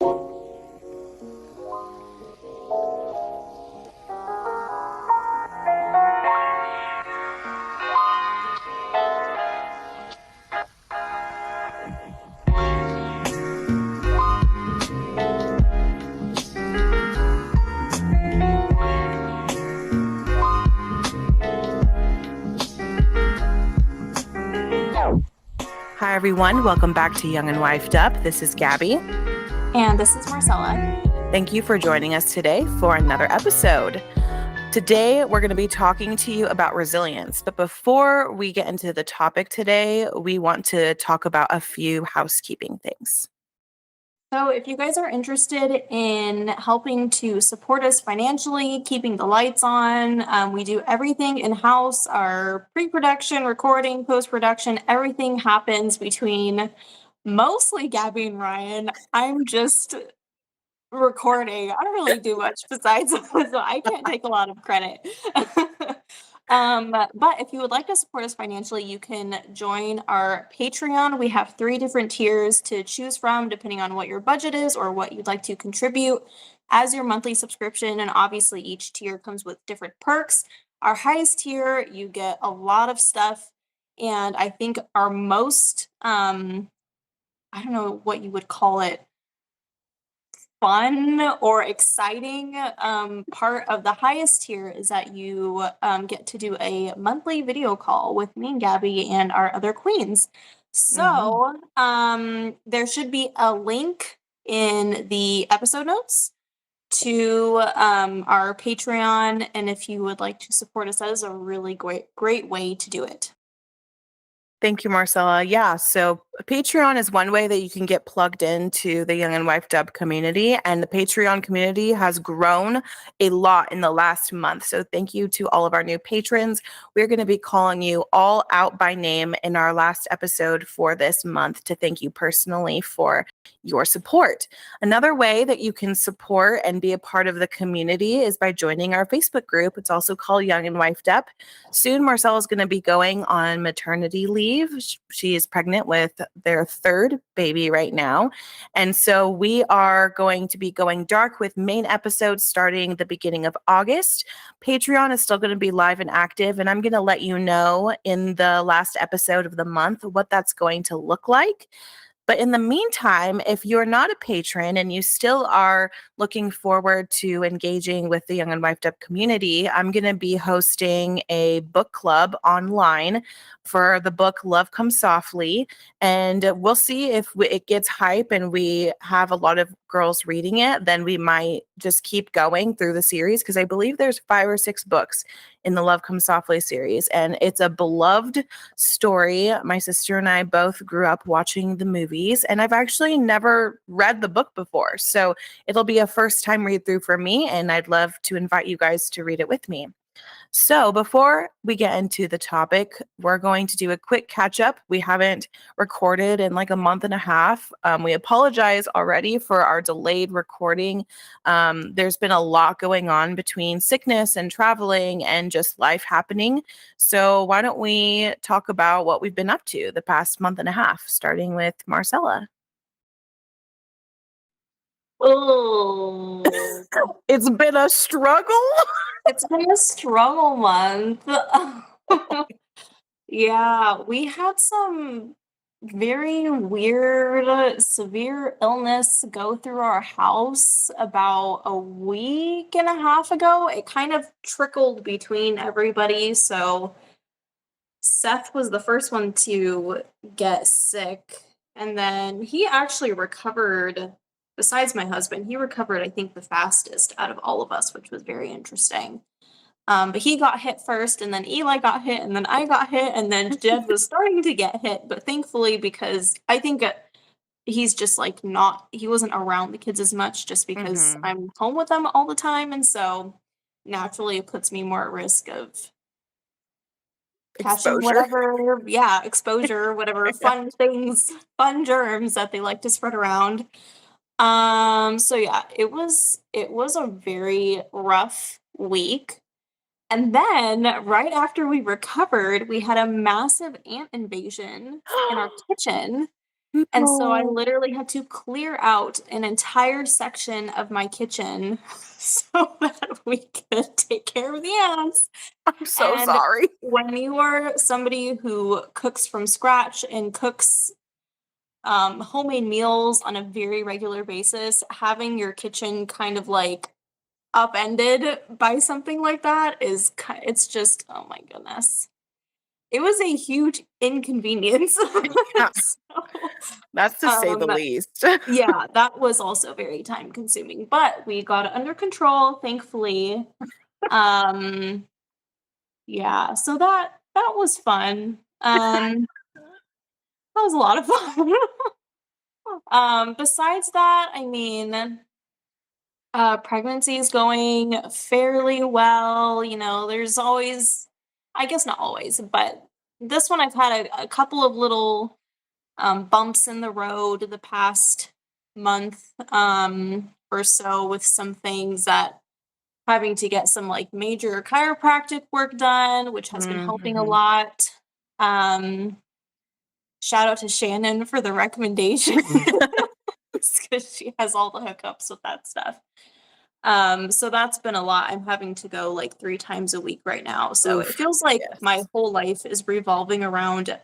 Hi, everyone. Welcome back to Young and Wifed Up. This is Gabby. And this is Marcella. Thank you for joining us today for another episode. Today, we're going to be talking to you about resilience. But before we get into the topic today, we want to talk about a few housekeeping things. So if you guys are interested in helping to support us financially, keeping the lights on, we do everything in-house. Our pre-production, recording, post-production, everything happens between mostly Gabby and Ryan. I'm just recording. I don't really do much besides so I can't take a lot of credit. But if you would like to support us financially, you can join our Patreon. We have 3 different tiers to choose from, depending on what your budget is or what you'd like to contribute as your monthly subscription. And obviously, each tier comes with different perks. Our highest tier, you get a lot of stuff. And I think our most, I don't know what you would call it, fun or exciting part of the highest tier is that you get to do a monthly video call with me and Gabby and our other queens. So there should be a link in the episode notes to our Patreon, and if you would like to support us, that is a really great way to do it. Thank you, Marcella. Yeah, so Patreon is one way that you can get plugged into the Young and Wifed Up community, and the Patreon community has grown a lot in the last month. So thank you to all of our new patrons. We're going to be calling you all out by name in our last episode for this month to thank you personally for your support. Another way that you can support and be a part of the community is by joining our Facebook group. It's also called Young and Wifed Up. Soon, Marcella is going to be going on maternity leave. She is pregnant with their 3rd baby right now. And so we are going to be going dark with main episodes starting the beginning of August. Patreon is still going to be live and active, and I'm going to let you know in the last episode of the month what that's going to look like. But in the meantime, if you're not a patron and you still are looking forward to engaging with the Young and Wifed Up community, I'm going to be hosting a book club online for the book Love Comes Softly. And we'll see if it gets hype and we have a lot of girls reading it. Then we might just keep going through the series, because I believe there's 5 or 6 books in the Love Comes Softly series. And it's a beloved story. My sister and I both grew up watching the movies, and I've actually never read the book before. So it'll be a first time read through for me, and I'd love to invite you guys to read it with me. So before we get into the topic, we're going to do a quick catch up. We haven't recorded in like a month and a half. We apologize already for our delayed recording. There's been a lot going on between sickness and traveling and just life happening. So why don't we talk about what we've been up to the past month and a half, starting with Marcella. Oh, It's been a struggle. it's been a struggle month. Yeah, we had some very weird, severe illness go through our house about a week and a half ago. It kind of trickled between everybody. So Seth was the first one to get sick, and then he actually recovered. Besides my husband, he recovered, I think, the fastest out of all of us, which was very interesting. But he got hit first, and then Eli got hit, and then I got hit, and then Jed was starting to get hit. But thankfully, because I think he's just like he wasn't around the kids as much just because I'm home with them all the time. And so naturally, it puts me more at risk of catching whatever, exposure, whatever fun things, fun germs that they like to spread around. So yeah, it was a very rough week. And then right after we recovered, we had a massive ant invasion in our kitchen. And so I No. literally had to clear out an entire section of my kitchen so that we could take care of the ants. I'm so And sorry. when you are somebody who cooks from scratch and cooks homemade meals on a very regular basis, having your kitchen kind of like upended by something like that it's just, oh my goodness. It was a huge inconvenience. Yeah, So, that's to say the um, least. yeah, that was also very time consuming, but we got it under control, thankfully. Um, yeah, so that was fun. That was a lot of fun. Besides that, I mean, pregnancy is going fairly well. You know, there's always, I guess not always, but this one I've had a couple of little bumps in the road the past month or so with some things that having to get some like major chiropractic work done, which has been helping a Mhm. lot. Um, Shout out to Shannon for the recommendation because she has all the hookups with that stuff. So that's been a lot. I'm having to go like 3 times a week right now. So it Oof, feels like my yes. whole life is revolving around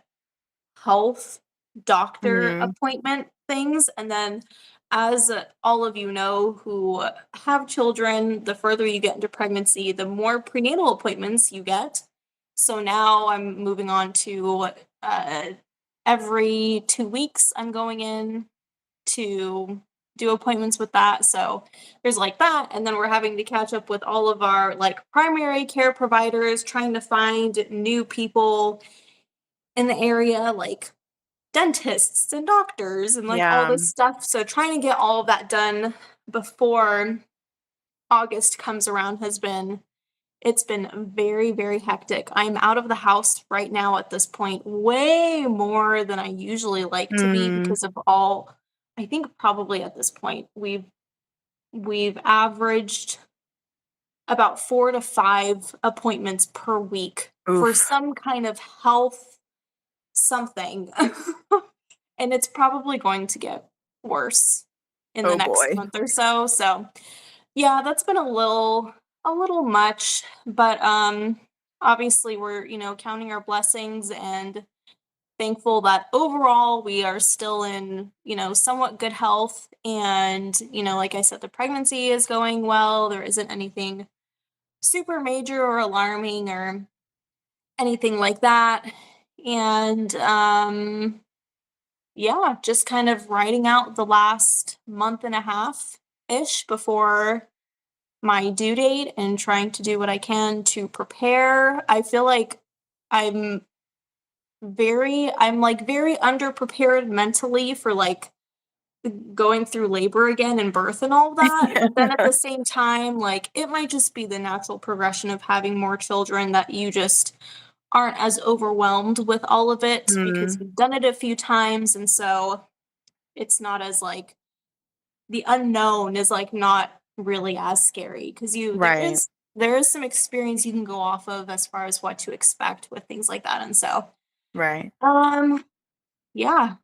health doctor Mhm. appointment things. And then, as all of you know who have children, the further you get into pregnancy, the more prenatal appointments you get. So now I'm moving on to uh, every 2 weeks, I'm going in to do appointments with that. So there's like that. And then we're having to catch up with all of our like primary care providers, trying to find new people in the area, like dentists and doctors and like all Yeah. this stuff. So trying to get all of that done before August comes around it's been very, very hectic. I'm out of the house right now at this point way more than I usually like to be Mm. because of all I think probably at this point we've averaged about 4 to 5 appointments per week for Oof. some kind of health something. And it's probably going to get worse in the Oh next boy. month or so. So, yeah, that's been a little much, but obviously we're, you know, counting our blessings and thankful that overall we are still in, you know, somewhat good health and, you know, like I said the pregnancy is going well. There isn't anything super major or alarming or anything like that. And yeah, just kind of writing out the last month and a half ish before my due date and trying to do what I can to prepare. I feel like I'm I'm like very underprepared mentally for like going through labor again and birth and all that. But then at the same time, like it might just be the natural progression of having more children that you just aren't as overwhelmed with all of it because Mm. you've done it a few times. And so it's not as like the unknown is like not really as scary because Right. there is some experience you can go off of as far as what to expect with things like that. And so Right. um yeah,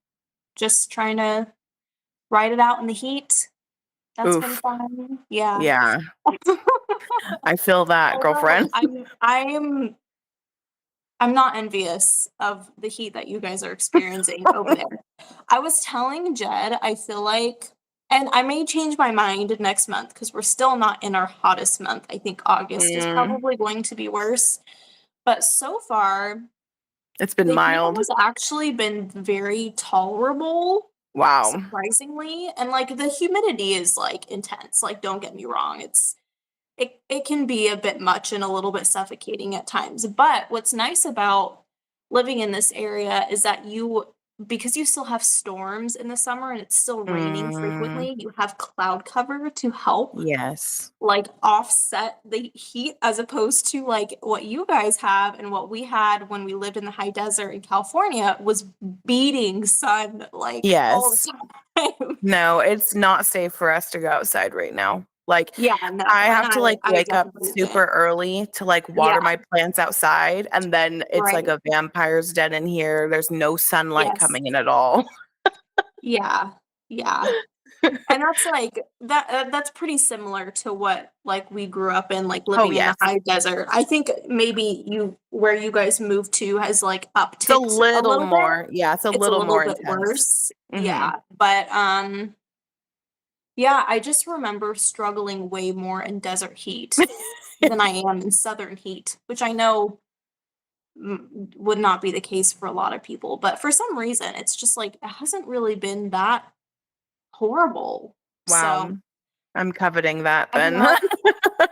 just trying to ride it out in the heat. That's been Oof. fun. Yeah. Yeah. I feel that, Although girlfriend. I'm not envious of the heat that you guys are experiencing over there. I was telling Jed, I feel like, and I may change my mind next month because we're still not in our hottest month. I think August is Mm. probably going to be worse. But so far, It's been the heat mild. has actually been very tolerable, Wow. surprisingly. And like the humidity is like intense. Like, don't get me wrong. It can be a bit much and a little bit suffocating at times. But what's nice about living in this area is that because you still have storms in the summer and it's still raining Mm. frequently, you have cloud cover to help Yes. like offset the heat as opposed to like what you guys have and what we had when we lived in the high desert in California was beating sun like all Yes. the time. No, it's not safe for us to go outside right now. Like, Yeah, no, I and have to, like, I wake up definitely wouldn't. super early to, like, water Yeah, my plants outside, and then it's like right. a vampire's den in here. There's no sunlight Yes. coming in at all. Yeah. Yeah. And that's like that's pretty similar to what like we grew up in, like Oh, living in the yes. high desert. I think maybe you where you guys moved to has like It's a upticked a little little bit. more, yeah, it's a It's a little little more bit intense. worse. Mhm. Yeah. But yeah, I just remember struggling way more in desert heat than I am in southern heat, which I know would not be the case for a lot of people. But for some reason, it's just like it hasn't really been that horrible. So Wow. I'm coveting that I don't then. know.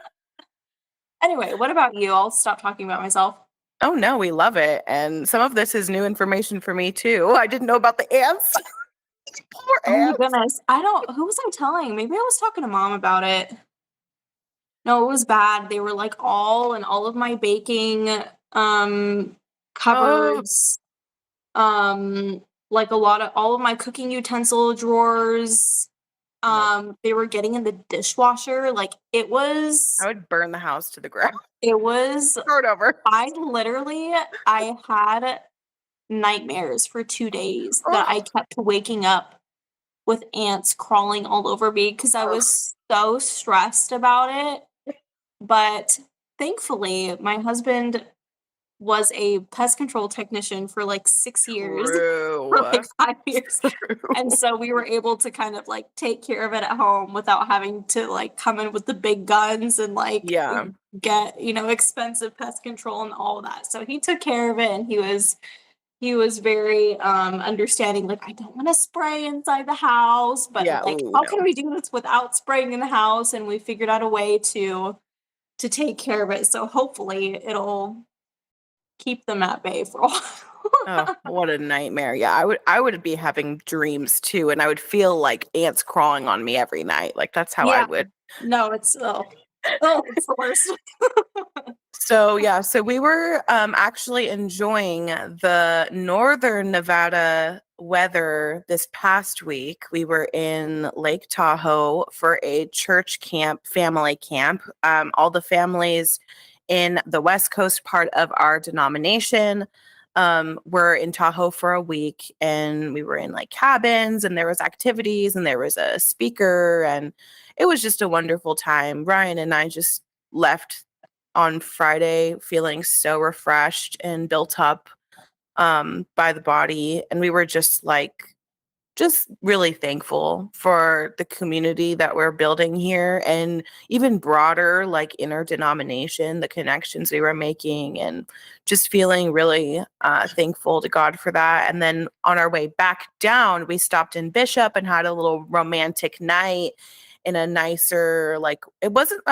Anyway, what about you? I'll stop talking about myself. Oh, no, we love it, and some of this is new information for me too. I didn't know about the ants. Poor Oh my ants. goodness. I don't who was I telling? Maybe I was talking to mom about it. No, it was bad. They were like all in all of my baking Oh, cupboards, um like a lot of all of my cooking utensil drawers. nope. They were getting in the dishwasher. Like I would burn the house to the ground. it was Start over. I had nightmares for 2 days that I Oh, kept waking up with ants crawling all over me because I ugh. was so stressed about it. But thankfully, my husband was a pest control technician for like 6 years, for True. like 5 years. And True. so we were able to kind of like take care of it at home without having to like come in with the big guns and like Yeah. get, expensive pest control and all of that. So he took care of it and he was very understanding, like, I don't want to spray inside the house, but Yeah, like ooh, how no. can we do this without spraying in the house? And we figured out a way to take care of it. So hopefully it'll keep them at bay for a Oh, while. what a nightmare. Yeah, I would be having dreams too, and I would feel like ants crawling on me every night. Like, that's how I Yeah. would. No, it's the worst. So yeah, so we were actually enjoying the northern Nevada weather this past week. We were in Lake Tahoe for a church camp, family camp. All the families in the West Coast part of our denomination were in Tahoe for a week, and we were in like cabins, and there was activities, and there was a speaker, and it was just a wonderful time. Ryan and I just left on Friday feeling so refreshed and built up by the body. And we were just really thankful for the community that we're building here and even broader, like interdenomination, the connections we were making, and just feeling really thankful to God for that. And then on our way back down, we stopped in Bishop and had a little romantic night in a nicer, like it wasn't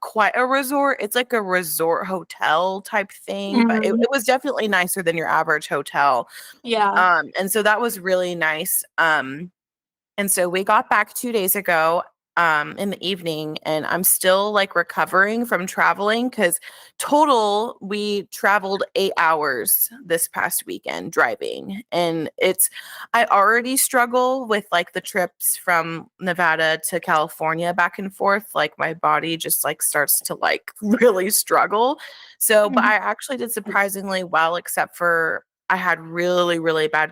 quite a resort. It's like a resort hotel type thing, but it, Mhm. it was definitely nicer than your average hotel. Yeah. And so that was really nice. And so we got back 2 days ago in the evening, and I'm still like recovering from traveling because total we traveled 8 hours this past weekend driving. And I already struggle with like the trips from Nevada to California back and forth. Like my body just like starts to like really struggle. So, but Mhm. I actually did surprisingly well, except for I had really, really bad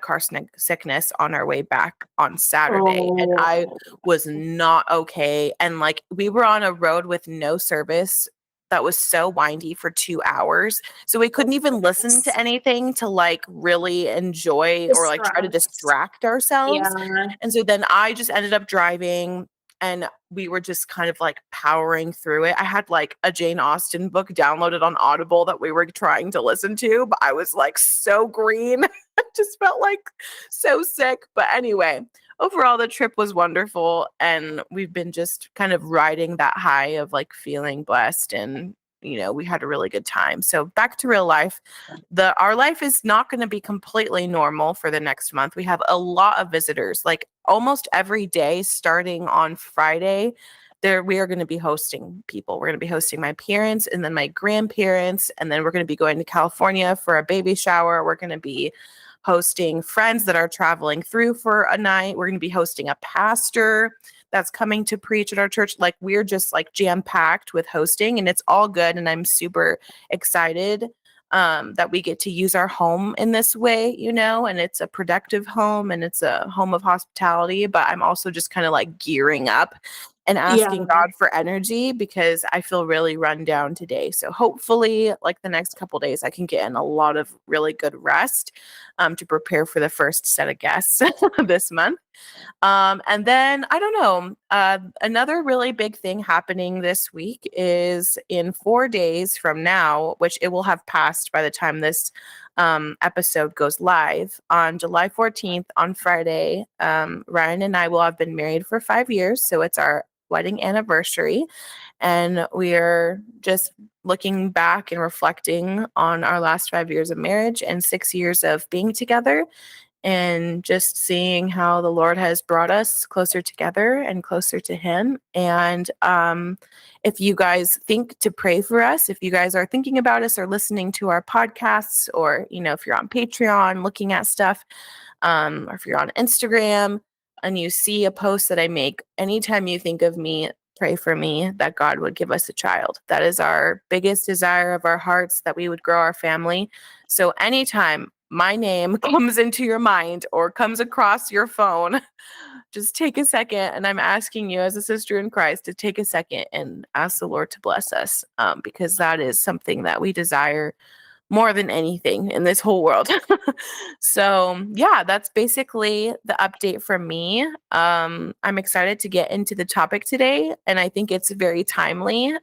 sickness on our way back on Saturday, and I Oh. was not okay. And like we were on a road with no service that was so windy for 2 hours. So we Oh couldn't even listen goodness. to anything to like really enjoy The or like try to stress. distract ourselves. Yeah. And so then I just ended up driving, and we were just kind of like powering through it. I had like a Jane Austen book downloaded on Audible that we were trying to listen to, but I was like so green. I just felt like so sick. But anyway, overall, the trip was wonderful. And we've been just kind of riding that high of like feeling blessed. And, we had a really good time. So back to real life. Our life is not going to be completely normal for the next month. We have a lot of visitors, like almost every day starting on Friday. There we are going to be hosting people. We're going to be hosting my parents and then my grandparents, and then we're going to be going to California for a baby shower. We're going to be hosting friends that are traveling through for a night. We're going to be hosting a pastor that's coming to preach at our church. Like we're just like jam packed with hosting, and it's all good, and I'm super excited. that we get to use our home in this way, and it's a productive home and it's a home of hospitality. But I'm also just kind of like gearing up and asking God for energy because I feel really run down today. So hopefully, like the next couple days, I can get in a lot of really good rest to prepare for the first set of guests this month. And then I don't know, another really big thing happening this week is in 4 days from now, which it will have passed by the time this episode goes live on July 14th on Friday. Ryan and I will have been married for 5 years. So it's our wedding anniversary. And we're just looking back and reflecting on our last 5 years of marriage and 6 years of being together and just seeing how the Lord has brought us closer together and closer to Him. And if you guys think to pray for us, if you guys are thinking about us or listening to our podcasts, or, if you're on Patreon looking at stuff, or if you're on Instagram and you see a post that I make, anytime you think of me, pray for me that God would give us a child. That is our biggest desire of our hearts, that we would grow our family. So anytime my name comes into your mind or comes across your phone, just take a second. And I'm asking you as a sister in Christ to take a second and ask the Lord to bless us, because that is something that we desire more than anything in this whole world. So yeah, that's basically the update from me. I'm excited to get into the topic today, and I think it's very timely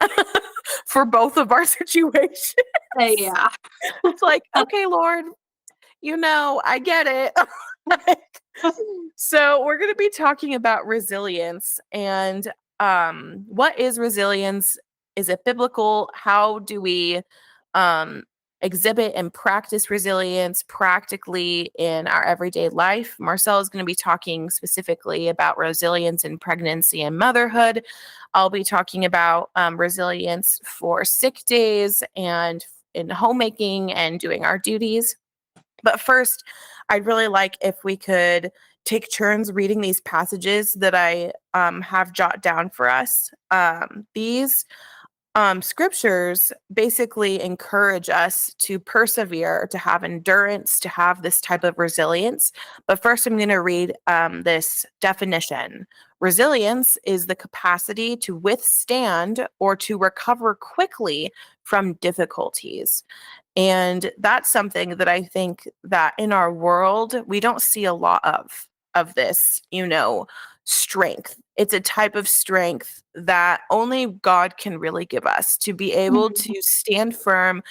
for both of our situations. Yeah. It's like, okay, Lord, I get it. So we're going to be talking about resilience and what is resilience? Is it biblical? How do we exhibit and practice resilience practically in our everyday life? Marcel is going to be talking specifically about resilience in pregnancy and motherhood. I'll be talking about resilience for sick days and in homemaking and doing our duties. But first, I'd really like if we could take turns reading these passages that I have jotted down for us. These scriptures basically encourage us to persevere, to have endurance, to have this type of resilience. But first, I'm going to read this definition. Resilience is the capacity to withstand or to recover quickly from difficulties. And that's something that I think that in our world, we don't see a lot of this, strength. It's a type of strength that only God can really give us, to be able to stand firm,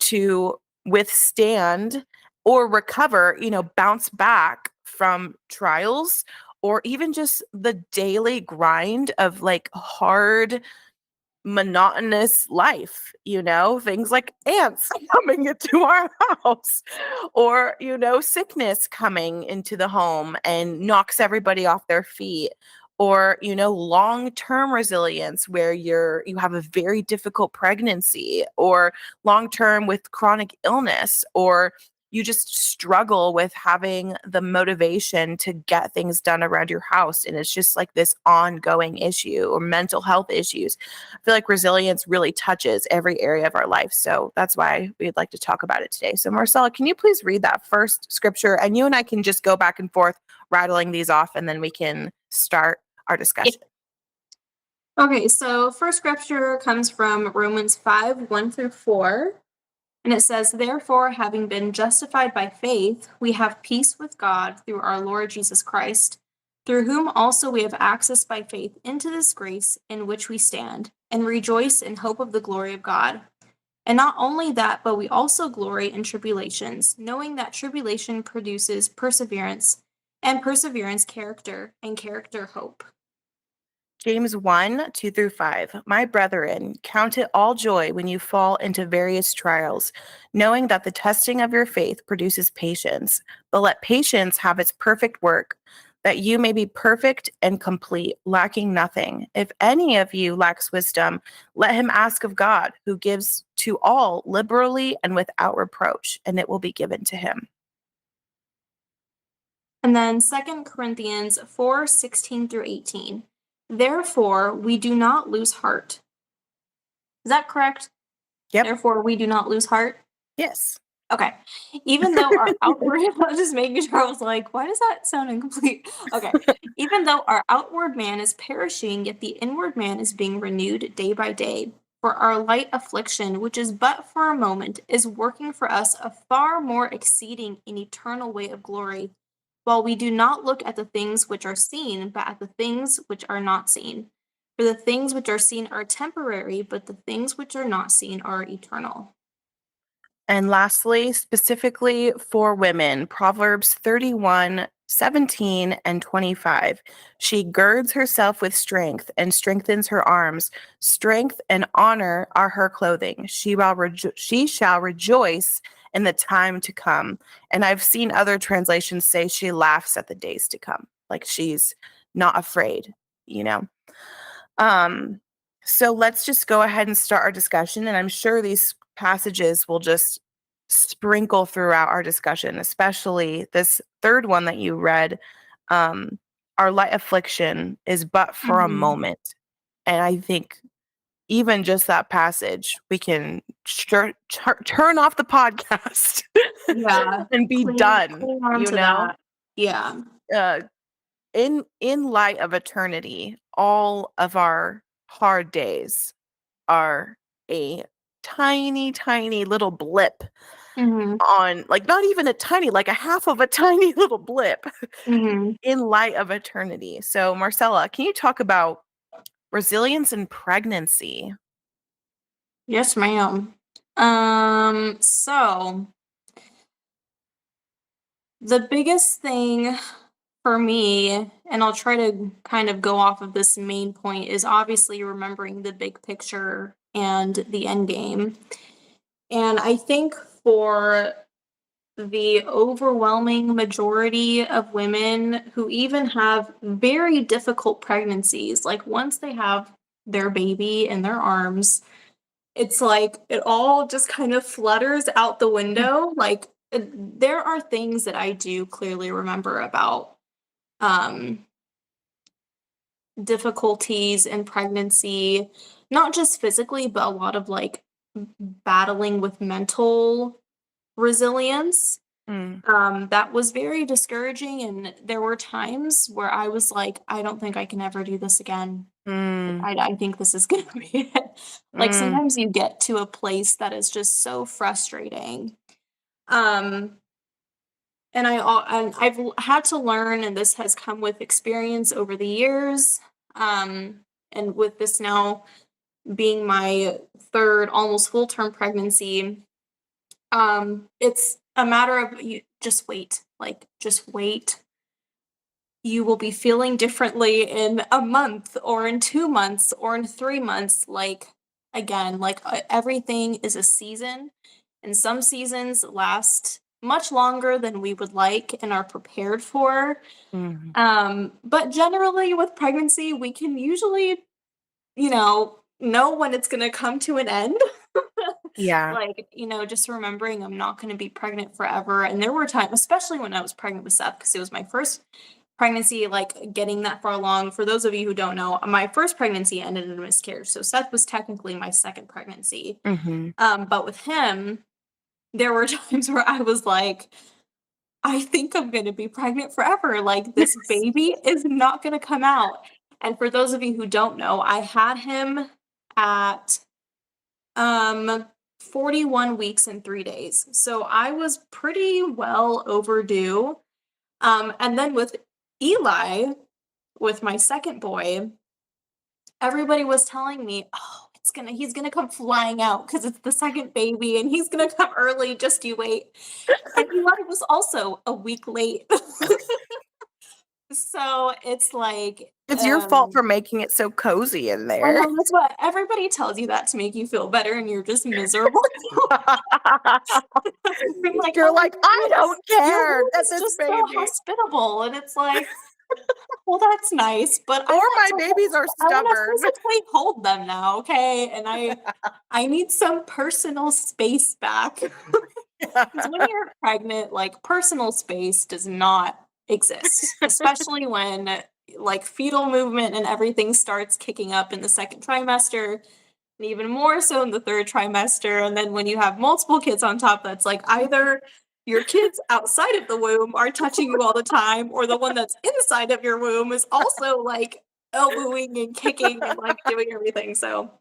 to withstand or recover, bounce back from trials, or even just the daily grind of like hard, monotonous life, things like ants coming into our house, or, sickness coming into the home and knocks everybody off their feet, or, long-term resilience where you have a very difficult pregnancy, or long-term with chronic illness, or you just struggle with having the motivation to get things done around your house. And it's just like this ongoing issue, or mental health issues. I feel like resilience really touches every area of our life. So that's why we'd like to talk about it today. So Marcella, can you please read that first scripture? And you and I can just go back and forth rattling these off, and then we can start our discussion. Okay, so first scripture comes from Romans 5:1-4. And it says, "Therefore, having been justified by faith, we have peace with God through our Lord Jesus Christ, through whom also we have access by faith into this grace in which we stand, and rejoice in hope of the glory of God. And not only that, but we also glory in tribulations, knowing that tribulation produces perseverance, and perseverance character, and character hope." James 1:2-5. My brethren, count it all joy when you fall into various trials, knowing that the testing of your faith produces patience. But let patience have its perfect work, that you may be perfect and complete, lacking nothing. If any of you lacks wisdom, let him ask of God, who gives to all liberally and without reproach, and it will be given to him. And then 2 Corinthians 4:16-18. Therefore, we do not lose heart. Is that correct? Yep. Therefore, we do not lose heart. Yes. Okay. Even though our outward I was just making sure, I was like, "Why does that sound incomplete?" Okay. Even though our outward man is perishing, yet the inward man is being renewed day by day. For our light affliction, which is but for a moment, is working for us a far more exceeding and eternal weight of glory, while we do not look at the things which are seen, but at the things which are not seen. For the things which are seen are temporary, but the things which are not seen are eternal. And lastly, specifically for women, Proverbs 31:17 and 25. She girds herself with strength and strengthens her arms. Strength and honor are her clothing. She shall rejoice in the time to come. And I've seen other translations say she laughs at the days to come, like she's not afraid, you know? Um, so let's just go ahead and start our discussion. And I'm sure these passages will just sprinkle throughout our discussion, especially this third one that you read. Um, our light affliction is but for a Mhm. moment. And I think even just that passage, we can turn off the podcast Yeah, and be done, cling on you to know? that. Yeah. Uh, in light of eternity, all of our hard days are a tiny, tiny little blip Mhm, on, like, not even a tiny, like a half of a tiny little blip mhm. in light of eternity. So, Marcella, can you talk about resilience in pregnancy? Yes, ma'am. So the biggest thing for me, and I'll try to kind of go off of this main point, is obviously remembering the big picture and the end game. And I think for the overwhelming majority of women who even have very difficult pregnancies, like once they have their baby in their arms, it's like it all just kind of flutters out the window. Like there are things that I do clearly remember about um difficulties in pregnancy, not just physically, but a lot of like battling with mental resilience. Mm, That was very discouraging, and there were times where I was like, "I don't think I can ever do this again. Like, mm, I think this is gonna be it." Like, mm, sometimes you get to a place that is just so frustrating. Um, and had to learn, and this has come with experience over the years, and with this now being my 3rd almost full-term pregnancy, it's a matter of you just wait, like, just wait. You will be feeling differently in a month or in 2 months or in 3 months, like, again, like, everything is a season, and some seasons last much longer than we would like and are prepared for, mhm. but generally with pregnancy, we can usually, know when it's gonna come to an end. Yeah. Like, just remembering I'm not gonna be pregnant forever, and there were times, especially when I was pregnant with Seth, because it was my first pregnancy, like, getting that far along. For those of you who don't know, my first pregnancy ended in a miscarriage, so Seth was technically my 2nd pregnancy. Mhm. But with him, there were times where I was like, "I think I'm gonna be pregnant forever, like, this baby is not gonna come out." And for those of you who don't know, I had him at um, 41 weeks and 3 days. So I was pretty well overdue. And then with Eli, with my second boy, everybody was telling me, "Oh, he's gonna come flying out because it's the second baby and he's gonna come early, just you wait." And Eli was also a week late. So it's like, It's your fault for making it so cozy in I there. know that's what everybody tells you, that to make you feel better, and you're just miserable. You're like, You're "Oh, like, "I don't your care. room Get is this just so baby." hospitable," and it's like, "Well, that's nice, but Or my babies are I wanna stubborn. physically hold them now, okay? And I need some personal space back." 'Cause when you're pregnant, like, personal space does not exist, especially when, like, fetal movement and everything starts kicking up in the 2nd trimester. and even more so in the third trimester. And then when you have multiple kids on top, that's like either your kids outside of the womb are touching you all the time, or the one that's inside of your womb is also like elbowing and kicking and like doing everything. So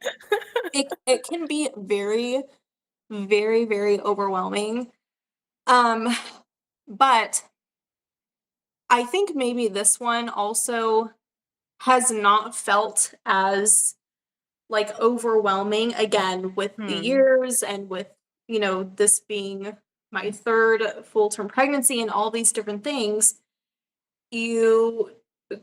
it can be very, very, very overwhelming. Um, but I think maybe this one also has not felt as like overwhelming again with the Hmm. years and with, this being my third full term pregnancy and all these different things. You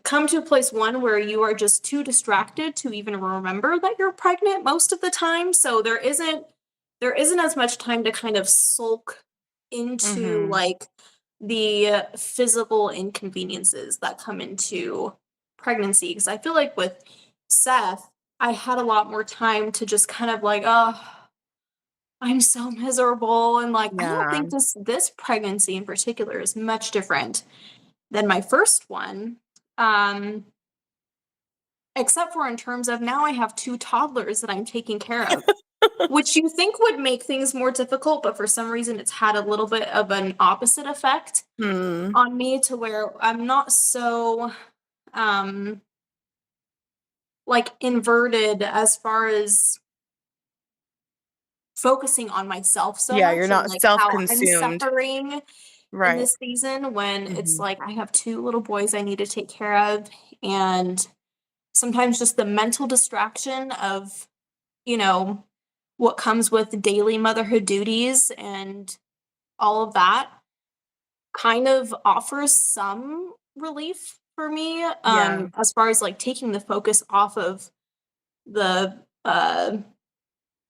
come to a place one where you are just too distracted to even remember that you're pregnant most of the time. So there isn't as much time to kind of sulk into Hmm. like the physical inconveniences that come into pregnancy. Because I feel like with Seth, I had a lot more time to just kind of like, oh, I'm so miserable. And like, I don't Yeah. think this pregnancy in particular is much different than my first one. Um, except for in terms of now I have two toddlers that I'm taking care of, which you think would make things more difficult, but for some reason it's had a little bit of an opposite effect Hmm. on me to where I'm not so um like inverted as far as focusing on myself so Yeah, you're much and not like how I'm self-consumed. suffering in Right. this season when it's Hmm. like I have two little boys I need to take care of, and sometimes just the mental distraction of, you know, what comes with daily motherhood duties and all of that kind of offers some relief for me, Yeah. as far as like taking the focus off of the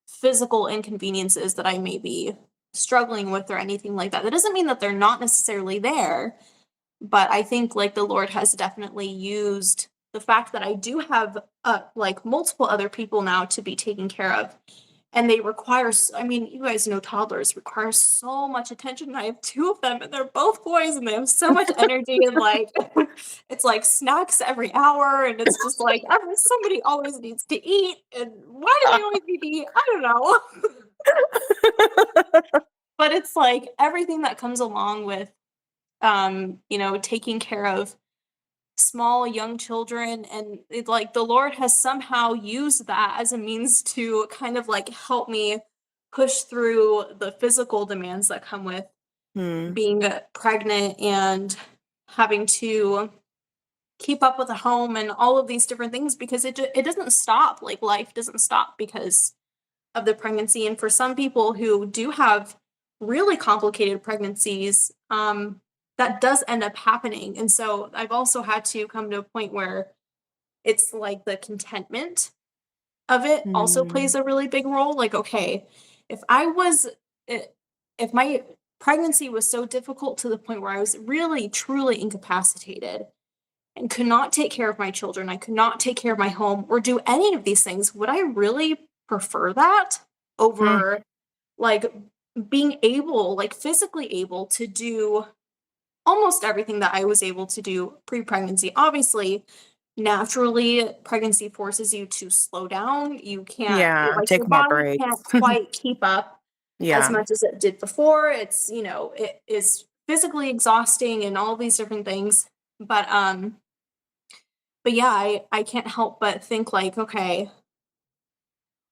physical inconveniences that I may be struggling with or anything like that. That doesn't mean that they're not necessarily there, but I think like the Lord has definitely used the fact that I do have like multiple other people now to be taken care of, and they require I mean, you guys know toddlers require so much attention. I have two of them and they're both boys and they have so much energy, and like it's like snacks every hour, and it's just like somebody always needs to eat, and why do they always need to eat? I don't know. But it's like everything that comes along with taking care of small young children, and it, like the Lord has somehow used that as a means to kind of like help me push through the physical demands that come with Hmm. being pregnant and having to keep up with a home and all of these different things, because it doesn't stop. Like life doesn't stop because of the pregnancy. And for some people who do have really complicated pregnancies, that does end up happening. And so I've also had to come to a point where it's like the contentment of it also Hmm. plays a really big role. Like, okay, if I was, i- if my pregnancy was so difficult to the point where I was really, truly incapacitated and could not take care of my children, I could not take care of my home or do any of these things, would I really prefer that Hmm. over like being able, like physically able to do almost everything that I was able to do pre-pregnancy? Obviously, naturally, pregnancy forces you to slow down. You can't, Yeah, like, your take more body can't breaks. quite keep up as Yeah. much as it did before. It's, it is physically exhausting and all these different things. But yeah, I can't help but think like, okay,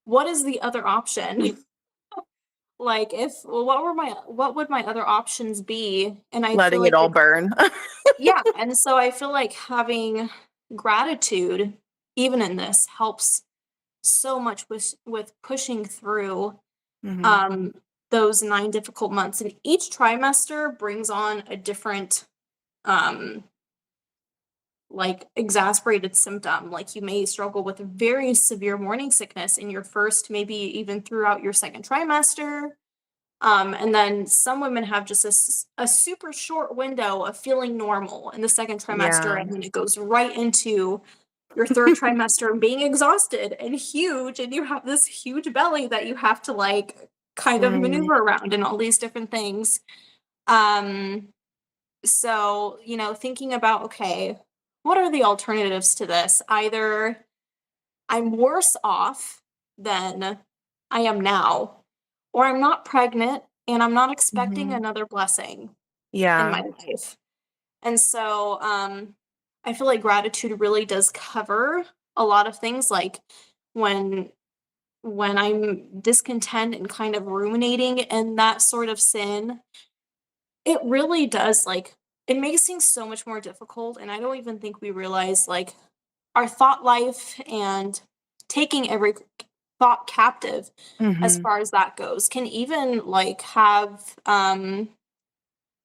what is the other option? Like if well, what would my other options be? And I feel Letting it like all it burn. yeah, and so I feel like having gratitude even in this helps so much with pushing through Mhm. um those 9 difficult months. And each trimester brings on a different um like exasperated symptom. Like you may struggle with very severe morning sickness in your first, maybe even throughout your second trimester. And then some women have just a super short window of feeling normal in the second trimester, Yeah. and then it goes right into your third trimester and being exhausted and huge, and you have this huge belly that you have to like kind of Mm. maneuver around and all these different things. Um, so, thinking about, okay, what are the alternatives to this? Either I'm worse off than I am now. Or I'm not pregnant and I'm not expecting Mhm. another blessing in Yeah. my life. And so I feel like gratitude really does cover a lot of things, like when I'm discontent and kind of ruminating in that sort of sin, it really does, like, it makes things so much more difficult, and I don't even think we realize, like, our thought life and taking every thought captive as Mhm. far as that goes can even, like, have,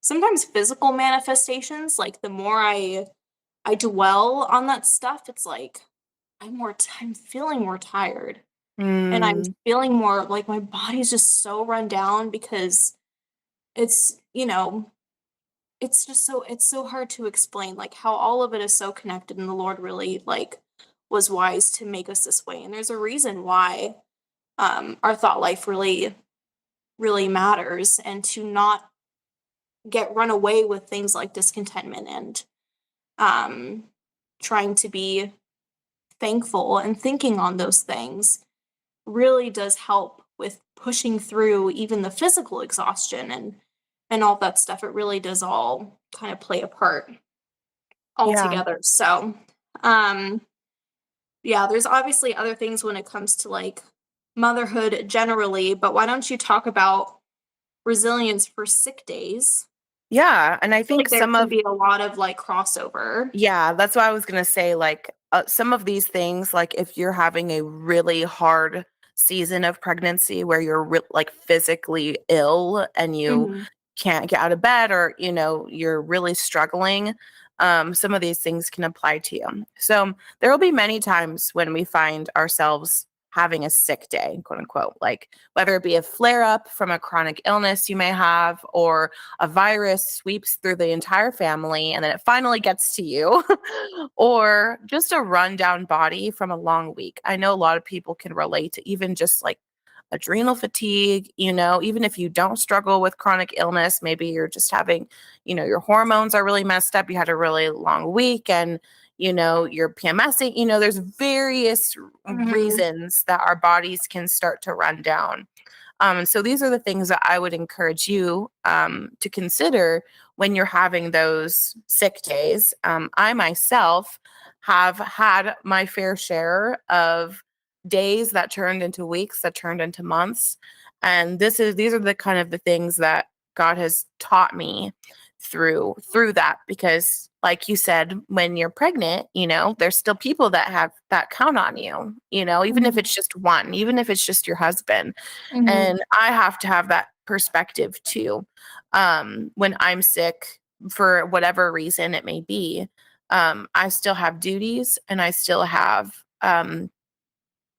sometimes physical manifestations, like, the more I dwell on that stuff, it's like, I'm feeling more tired, and I'm Mm. feeling more like my body's just so run down because it's, it's so hard to explain, like, how all of it is so connected and the Lord really, like, was wise to make us this way, and there's a reason why, our thought life really, really matters, and to not get run away with things like discontentment and, um, trying to be thankful and thinking on those things really does help with pushing through even the physical exhaustion and all that stuff. It really does all kind of play a part Yeah. altogether. So, um, yeah, there's obviously other things when it comes to like motherhood generally, but why don't you talk about resilience for sick days? Yeah, and I I feel think like there some can of be a lot of like crossover. yeah, that's what I was gonna say, like, some of these things, like, if you're having a really hard season of pregnancy where you're like, physically ill and you Hmm. can't get out of bed or, you're really struggling, some of these things can apply to you. So, there will be many times when we find ourselves having a sick day, quote unquote, like, whether it be a flare up from a chronic illness you may have or a virus sweeps through the entire family and then it finally gets to you, or just a rundown body from a long week. I know a lot of people can relate to even just like adrenal fatigue, even if you don't struggle with chronic illness, maybe you're just having, your hormones are really messed up, you had a really long week and you're PMSing, there's various Hmm. reasons that our bodies can start to run down. And so these are the things that I would encourage you to consider when you're having those sick days. I myself have had my fair share of days that turned into weeks, that turned into months, and these are the kind of the things that God has taught me through that, because like you said, when you're pregnant, there's still people that have that count on you, even if Hmm. it's just one, even if it's just your husband. Hmm. And I have to have that perspective too. When I'm sick, for whatever reason it may be, I still have duties and I still have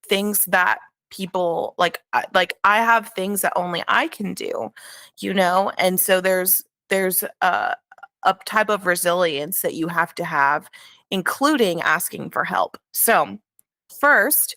things that people like I have things that only I can do, and so there's a type of resilience that you have to have, including asking for help. So first,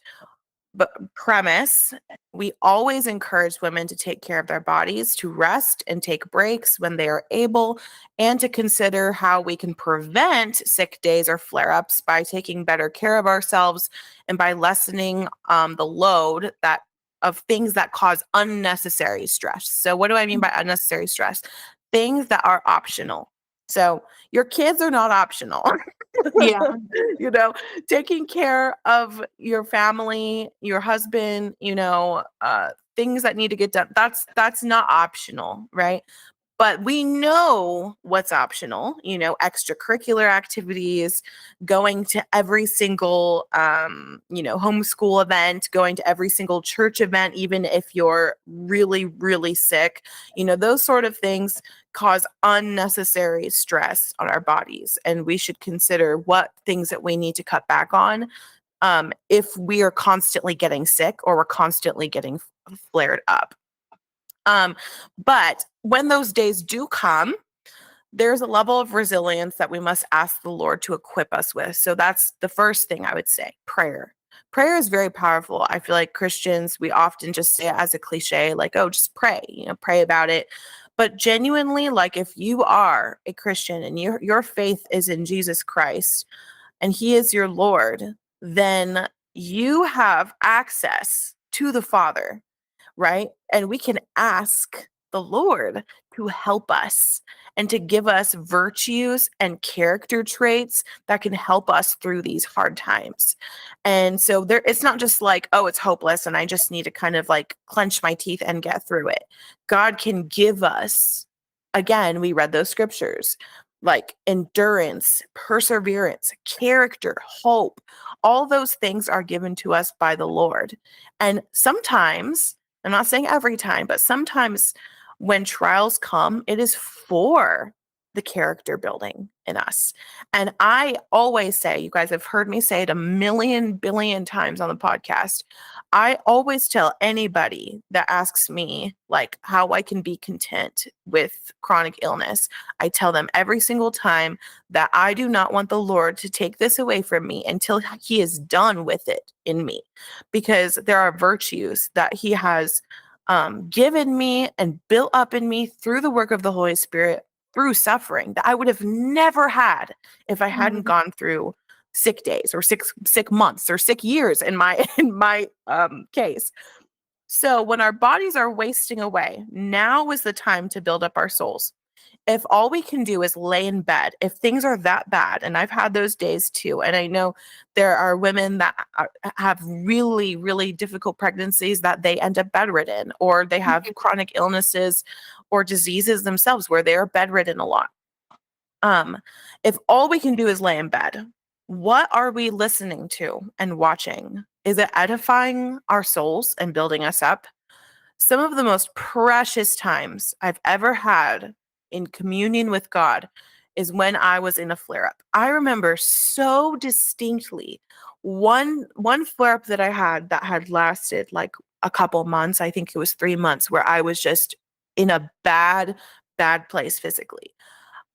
but premise, we always encourage women to take care of their bodies, to rest and take breaks when they are able, and to consider how we can prevent sick days or flare ups by taking better care of ourselves and by lessening the load that of things that cause unnecessary stress. So, what do I mean by unnecessary stress? Things that are optional. So, your kids are not optional. Yeah. you know, Taking care of your family, your husband, things that need to get done. That's not optional, right? But we know what's optional, extracurricular activities, going to every single, homeschool event, going to every single church event, even if you're really, really sick, those sort of things cause unnecessary stress on our bodies. And we should consider what things that we need to cut back on if we are constantly getting sick or we're constantly getting flared up. But when those days do come, there's a level of resilience that we must ask the Lord to equip us with. So that's the first thing I would say, prayer. Prayer is very powerful. I feel like Christians, we often just say it as a cliche, like, oh, just pray, pray about it. But genuinely, like if you are a Christian and your faith is in Jesus Christ and he is your Lord, then you have access to the Father, right? And we can ask the Lord to help us and to give us virtues and character traits that can help us through these hard times. And so there it's not just like, oh, it's hopeless and I just need to kind of like clench my teeth and get through it. God can give us, again, we read those scriptures, like endurance, perseverance, character, hope. All those things are given to us by the Lord. And sometimes, I'm not saying every time, but sometimes when trials come, it is for the character building in us. And I always say, you guys have heard me say it a million billion times on the podcast. I always tell anybody that asks me like how I can be content with chronic illness. I tell them every single time that I do not want the Lord to take this away from me until he is done with it in me, because there are virtues that he has given me and built up in me through the work of the Holy Spirit, through suffering that I would have never had if I hadn't gone through sick days or sick months or sick years in my case. So when our bodies are wasting away, now is the time to build up our souls. If all we can do is lay in bed, if things are that bad, and I've had those days too, and I know there are women that have really, really difficult pregnancies that they end up bedridden, or they have chronic illnesses or diseases themselves where they're bedridden a lot. If all we can do is lay in bed, what are we listening to and watching? Is it edifying our souls and building us up? Some of the most precious times I've ever had in communion with God is when I was in a flare up. I remember so distinctly one flare up that I had that had lasted like a couple months. I think it was 3 months, where I was just in a bad place physically.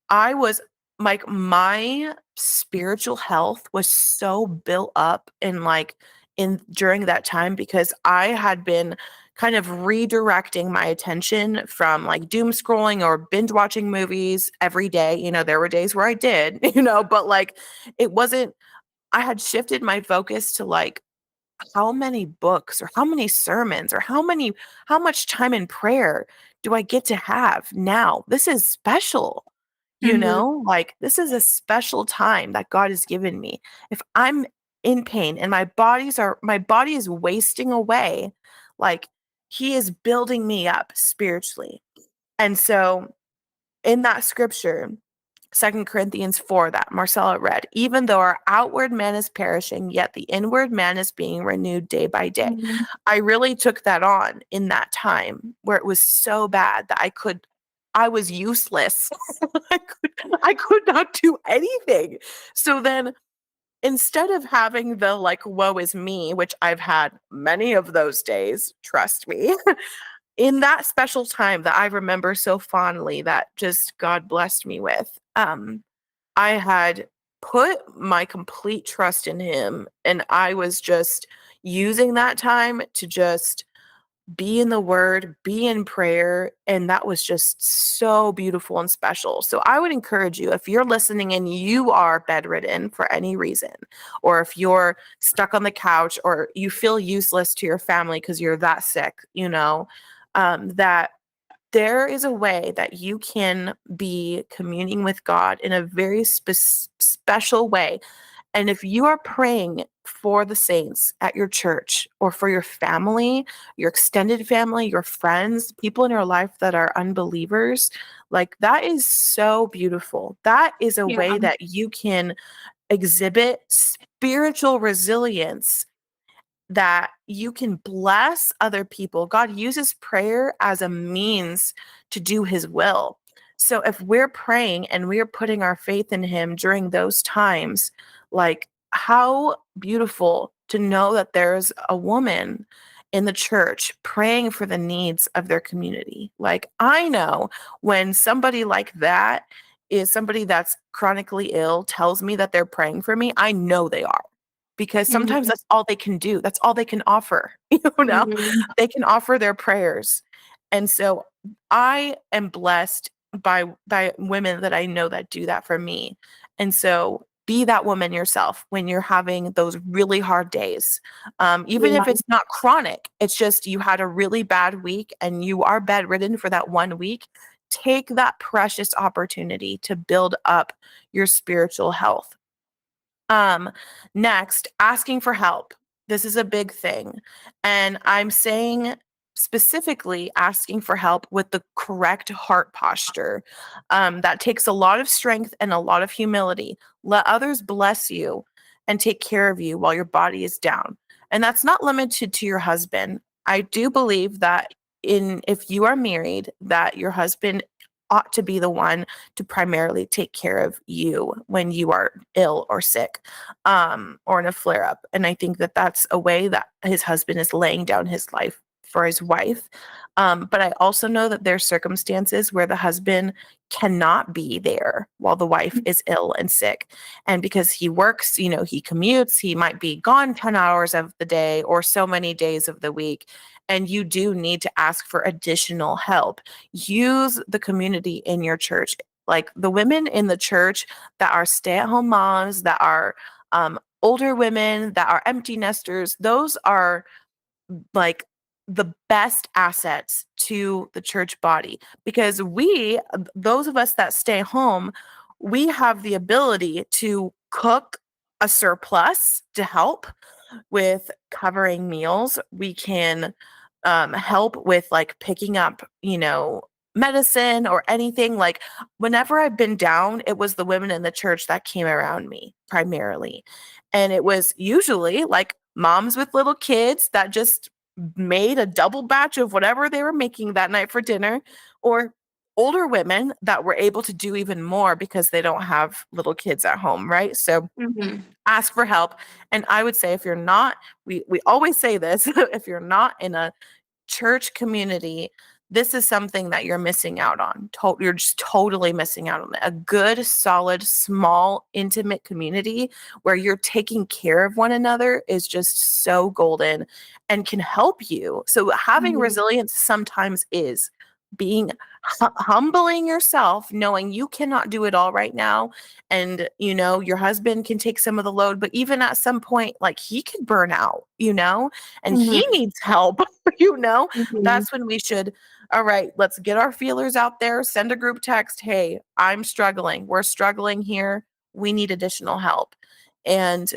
I was like, my spiritual health was so built up in like in during that time, because I had been kind of redirecting my attention from like doom scrolling or binge watching movies every day. You know, there were days where I did, but like it wasn't, I had shifted my focus to like, how many books or how many sermons or how much time in prayer do I get to have now? This is special. Like this is a special time that God has given me. If I'm in pain and my body is wasting away, like he is building me up spiritually. And so in that scripture, 2 Corinthians 4 that Marcella read, even though our outward man is perishing, yet the inward man is being renewed day by day. I really took that on in that time where it was so bad that I was useless. I could not do anything. So then instead of having the like, woe is me, which I've had many of those days, trust me, in that special time that I remember so fondly that just God blessed me with, I had put my complete trust in him, and I was just using that time to just be in the word, be in prayer, and that was just so beautiful and special. So I would encourage you, if you're listening and you are bedridden for any reason, or if you're stuck on the couch or you feel useless to your family because you're that sick, that there is a way that you can be communing with God in a very special way. And if you are praying for the saints at your church or for your family, your extended family, your friends, people in your life that are unbelievers, like that is so beautiful. That is a way that you can exhibit spiritual resilience, that you can bless other people. God uses prayer as a means to do his will. So if we're praying and we're putting our faith in him during those times, like how beautiful to know that there's a woman in the church praying for the needs of their community. Like I know when somebody like that is somebody that's chronically ill tells me that they're praying for me, I know they are, because sometimes that's all they can do. That's all they can offer. They can offer their prayers. And so I am blessed by women that I know that do that for me. And so be that woman yourself when you're having those really hard days. Even Yeah. if it's not chronic, it's just you had a really bad week and you are bedridden for that 1 week. Take that precious opportunity to build up your spiritual health. Um, Next, asking for help. This is a big thing. And I'm saying specifically asking for help with the correct heart posture. That takes a lot of strength and a lot of humility. Let others bless you and take care of you while your body is down. And that's not limited to your husband. I do believe that in if you are married, that your husband ought to be the one to primarily take care of you when you are ill or sick, or in a flare up. And I think that that's a way that his husband is laying down his life for his wife. But I also know that there's circumstances where the husband cannot be there while the wife is ill and sick. And because he works, he commutes, he might be gone 10 hours of the day or so many days of the week. And you do need to ask for additional help. Use the community in your church, like the women in the church that are stay at home moms, that are older women, that are empty nesters. Those are like the best assets to the church body because those of us that stay home, we have the ability to cook a surplus to help with covering meals. We can help with like picking up, medicine or anything. Like whenever I've been down, it was the women in the church that came around me primarily. And it was usually like moms with little kids that just made a double batch of whatever they were making that night for dinner, or older women that were able to do even more because they don't have little kids at home, right? So Mhm. ask for help. And I would say if you're not, we always say this, if you're not in a church community, this is something that you're missing out on. You're just totally missing out on it. A good, solid, small, intimate community where you're taking care of one another is just so golden and can help you. So having Mhm. resilience sometimes is being humbling yourself, knowing you cannot do it all right now. And, your husband can take some of the load, but even at some point, like he could burn out, and he Mhm. needs help, you know, Mhm. that's when we should, all right, let's get our feelers out there, send a group text. Hey, I'm struggling. We're struggling here. We need additional help. And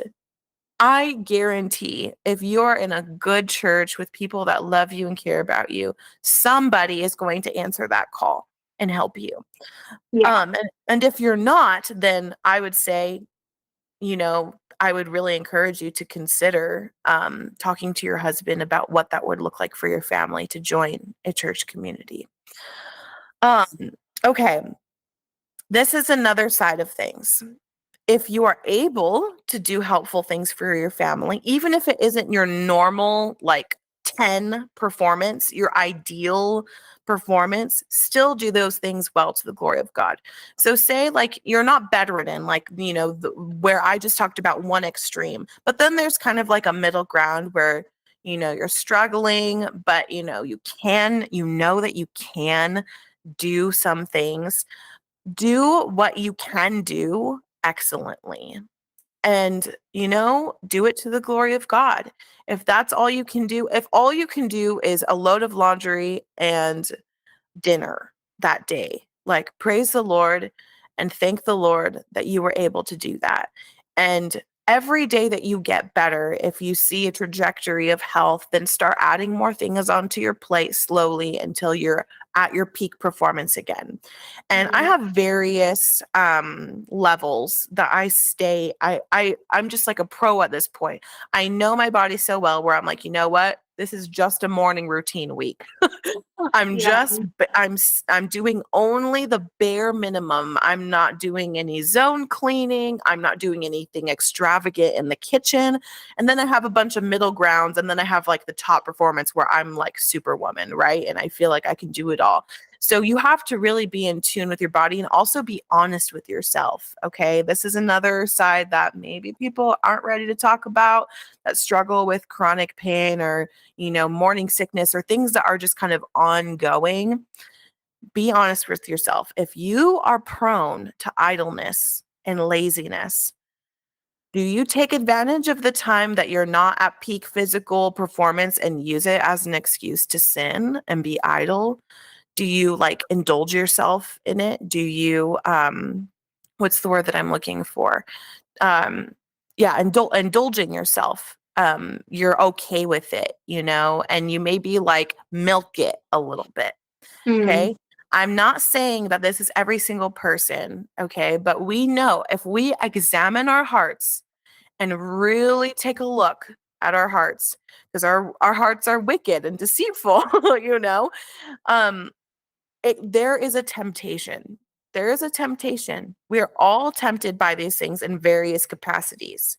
I guarantee if you're in a good church with people that love you and care about you, somebody is going to answer that call and help you. Yeah. And if you're not, then I would say, I would really encourage you to consider talking to your husband about what that would look like for your family to join a church community. Um, okay, this is another side of things. If you are able to do helpful things for your family, even if it isn't your normal, like 10 performance, your ideal performance, still do those things well to the glory of God. So, say like you're not bedridden, like, where I just talked about one extreme, but then there's kind of like a middle ground where, you're struggling, but, you know that you can do some things. Do what you can do excellently, and do it to the glory of God. If that's all you can do, if all you can do is a load of laundry and dinner that day, like praise the Lord and thank the Lord that you were able to do that. And every day that you get better, if you see a trajectory of health, then start adding more things onto your plate slowly until you're at your peak performance again. And I Mhm. have various levels that I'm just like a pro at this point. I know my body so well where I'm like, you know what, this is just a morning routine week. I'm Yeah. just I'm doing only the bare minimum. I'm not doing any zone cleaning. I'm not doing anything extravagant in the kitchen. And then I have a bunch of middle grounds, and then I have like the top performance where I'm like superwoman, right? And I feel like I can do it all. So you have to really be in tune with your body and also be honest with yourself, okay? This is another side that maybe people aren't ready to talk about, that struggle with chronic pain or morning sickness or things that are just kind of ongoing. Be honest with yourself. If you are prone to idleness and laziness, Do you take advantage of the time that you're not at peak physical performance and use it as an excuse to sin and be idle? Do you like indulge yourself in it? Do you what's the word that I'm looking for? Um yeah, indulging yourself. You're okay with it, and you maybe like milk it a little bit. Mm. Okay. I'm not saying that this is every single person, okay? But we know if we examine our hearts and really take a look at our hearts, because our hearts are wicked and deceitful, you know, um, there is a temptation. There is a temptation. We are all tempted by these things in various capacities.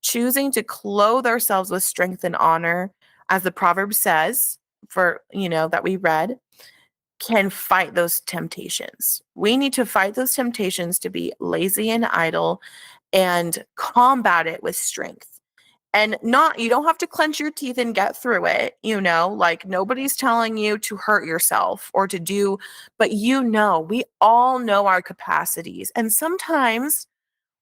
Choosing to clothe ourselves with strength and honor, as the proverb says, that we read, can fight those temptations. We need to fight those temptations to be lazy and idle and combat it with strength. And you don't have to clench your teeth and get through it, like nobody's telling you to hurt yourself or to do, but we all know our capacities. And sometimes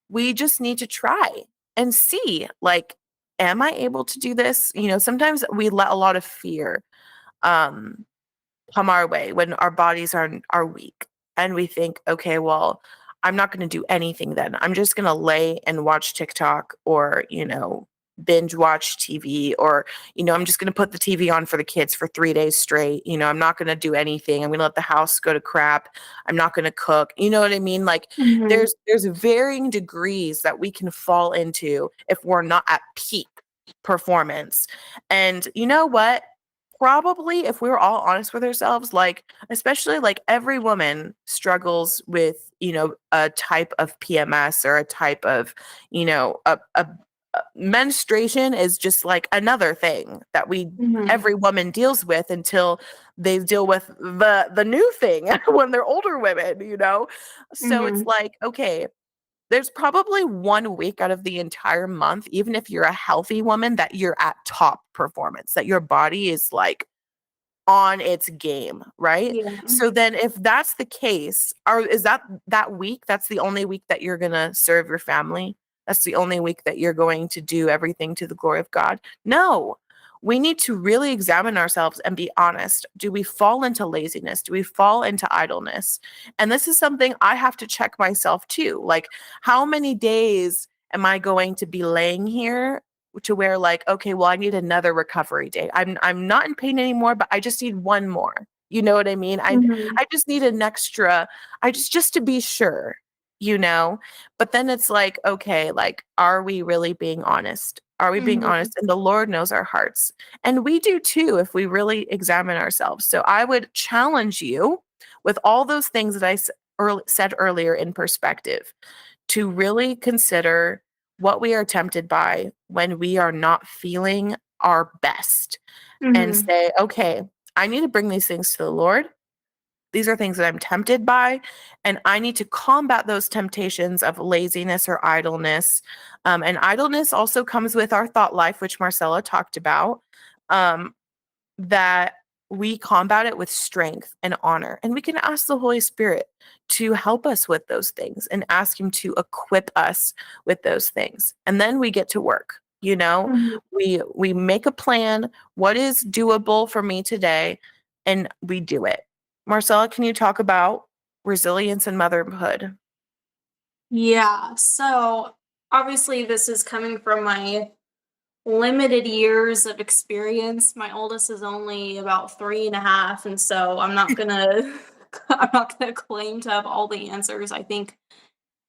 we just need to try and see, like, am I able to do this? Sometimes we let a lot of fear um come our way when our bodies are weak and we think, okay, well, I'm not going to do anything then. I'm just going to lay and watch TikTok or, binge watch TV or, I'm just going to put the TV on for the kids for 3 days straight. I'm not going to do anything. I'm going to let the house go to crap. I'm not going to cook. You know what I mean? Like Mhm. there's varying degrees that we can fall into if we're not at peak performance. And you know what? Probably if we were all honest with ourselves, like especially like every woman struggles with, a type of PMS or a type of, a menstruation is just like another thing that Mhm. every woman deals with until they deal with the new thing when they're older women, So it's Mhm. like, okay, there's probably 1 week out of the entire month, even if you're a healthy woman, that you're at top performance, that your body is like on its game, right? Yeah. So then if that's the case, is that week, that's the only week that you're going to serve your family? That's the only week that you're going to do everything to the glory of God? No. We need to really examine ourselves and be honest. Do we fall into laziness? Do we fall into idleness? And this is something I have to check myself too. Like, how many days am I going to be laying here to where like, okay, well, I need another recovery day. I'm not in pain anymore, but I just need one more. You know what I mean? Mhm. I just need an extra, just to be sure, you know? But then it's like, okay, like, are we really being honest? Are we being Mhm. honest? And the Lord knows our hearts. And we do too if we really examine ourselves. So I would challenge you with all those things that said earlier in perspective to really consider what we are tempted by when we are not feeling our best and Mhm. say, okay, I need to bring these things to the Lord. These are things that I'm tempted by, and I need to combat those temptations of laziness or idleness. And idleness also comes with our thought life, which Marcella talked about. Um, that we combat it with strength and honor. And we can ask the Holy Spirit to help us with those things and ask Him to equip us with those things. And then we get to work. Mhm. We make a plan. What is doable for me today? And we do it. Marcella, can you talk about resilience and motherhood? Yeah. So obviously, this is coming from my limited years of experience. My oldest is only about 3.5, and so I'm not gonna I'm not gonna claim to have all the answers. I think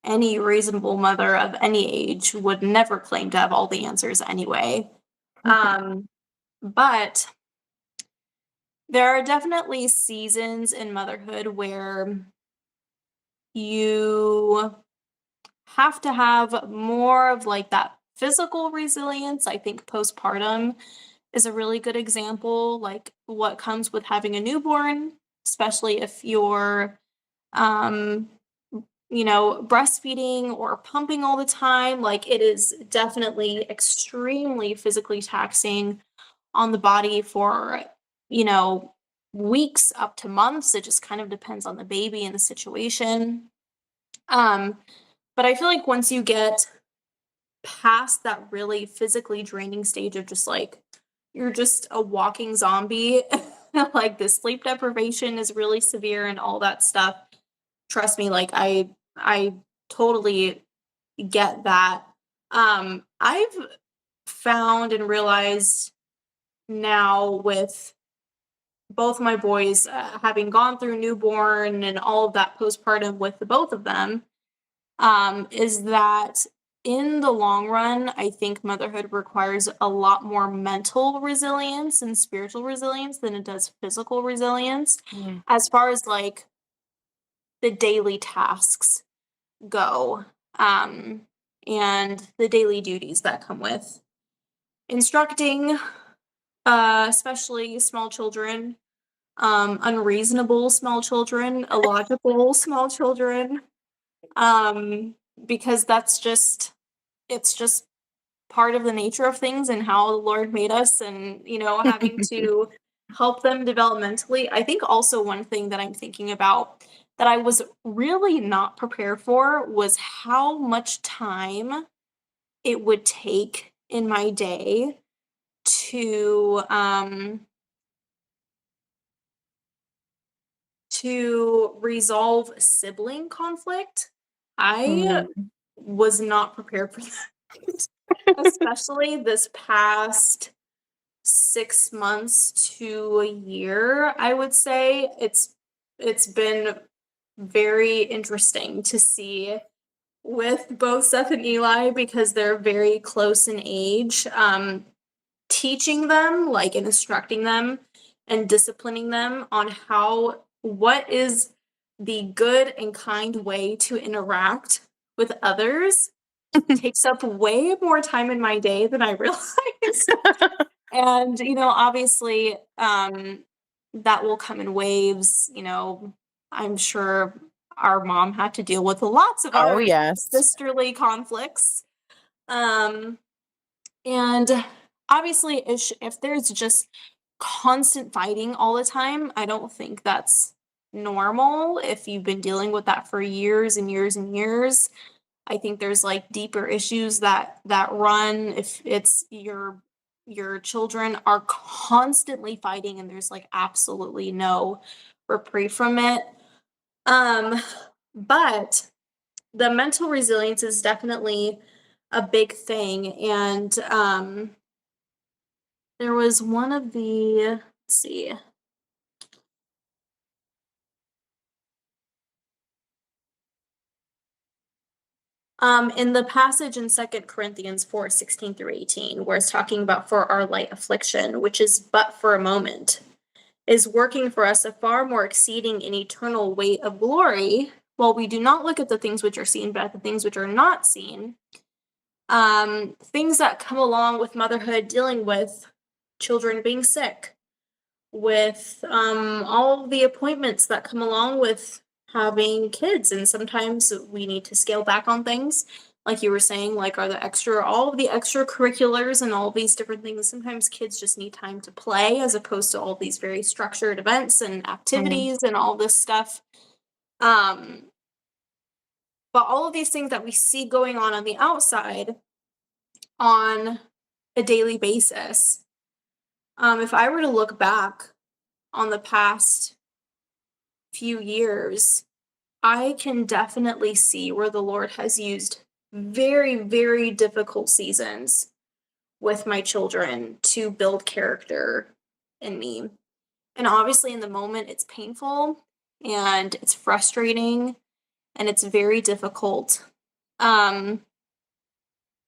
any reasonable mother of any age would never claim to have all the answers anyway. Mhm. Um, but there are definitely seasons in motherhood where you have to have more of like that physical resilience. I think postpartum is a really good example, like what comes with having a newborn, especially if you're, um, breastfeeding or pumping all the time. Like it is definitely extremely physically taxing on the body for, you know, weeks up to months. It just kind of depends on the baby and the situation. Um, but I feel like once you get past that really physically draining stage of just like you're just a walking zombie. Like the sleep deprivation is really severe and all that stuff. Trust me, like I totally get that. I've found and realized now with both my boys having gone through newborn and all of that postpartum with the both of them, is that in the long run, I think motherhood requires a lot more mental resilience and spiritual resilience than it does physical resilience, Mm. as far as like the daily tasks go, and the daily duties that come with instructing, especially small children, unreasonable small children, illogical small children, um, because it's just part of the nature of things and how the Lord made us, and having to help them developmentally. I think also one thing that I'm thinking about that I was really not prepared for was how much time it would take in my day to resolve sibling conflict. I Mhm. was not prepared for that. Especially this past 6 months to a year, I would say. It's been very interesting to see with both Seth and Eli because they're very close in age. Teaching them, like, and instructing them and disciplining them on what is the good and kind way to interact with others takes up way more time in my day than I realized. And, obviously, that will come in waves. I'm sure our mom had to deal with lots of Oh, our yes. sisterly conflicts. Um, and obviously, if there's just constant fighting all the time, I don't think that's normal. If you've been dealing with that for years and years and years, I think there's like deeper issues that run if it's your children are constantly fighting and there's like absolutely no reprieve from it. Um, but the mental resilience is definitely a big thing. And there was one of the, let's see, in the passage in 2 Corinthians 4:16 through 18, where it's talking about for our light affliction, which is but for a moment, is working for us a far more exceeding and eternal weight of glory, while we do not look at the things which are seen, but at the things which are not seen. Things that come along with motherhood, dealing with children being sick, with all the appointments that come along with having kids. And sometimes we need to scale back on things. Like you were saying, like are the all of the extracurriculars and all these different things. Sometimes kids just need time to play as opposed to all these very structured events and Mhm. activities and all this stuff. Um, but all of these things that we see going on the outside on a daily basis. If I were to look back on the past few years, I can definitely see where the Lord has used very, very difficult seasons with my children to build character in me. And obviously, in the moment, it's painful and it's frustrating and it's very difficult. Um,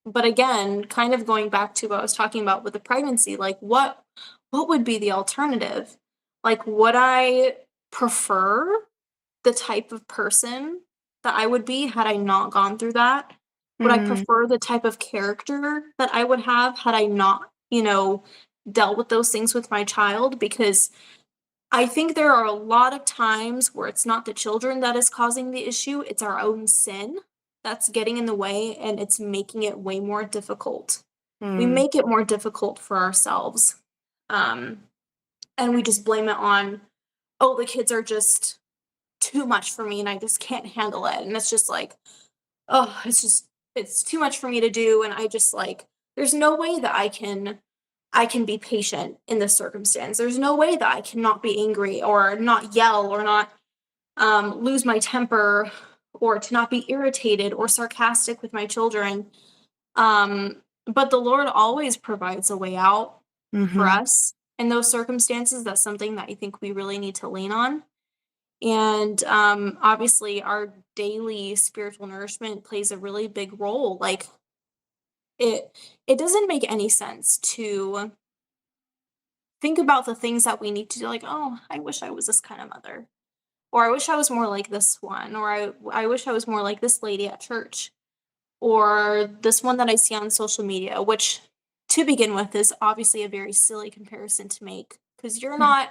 but again, kind of going back to what I was talking about with the pregnancy, like what would be the alternative? Like, would I prefer the type of person that I would be had I not gone through that? Would I Mm. prefer the type of character that I would have had I not, dealt with those things with my child? Because I think there are a lot of times where it's not the children that is causing the issue, it's our own sin that's getting in the way and it's making it way more difficult. We Mm. make it more difficult for ourselves. Um, and we just blame it on, oh, the kids are just too much for me and I just can't handle it. And it's just like, oh, it's just it's too much for me to do, and I just like there's no way that I can be patient in this circumstance. There's no way that I cannot be angry or not yell or not lose my temper or to not be irritated or sarcastic with my children. But the Lord always provides a way out for Mm-hmm. us in those circumstances. That's something that I think we really need to lean on. And obviously, our daily spiritual nourishment plays a really big role. Like it, it doesn't make any sense to think about the things that we need to do. Like, oh, I wish I was this kind of mother, or I wish I was more like this one, or I wish I was more like this lady at church, or this one that I see on social media, which to begin with is obviously a very silly comparison to make because you're not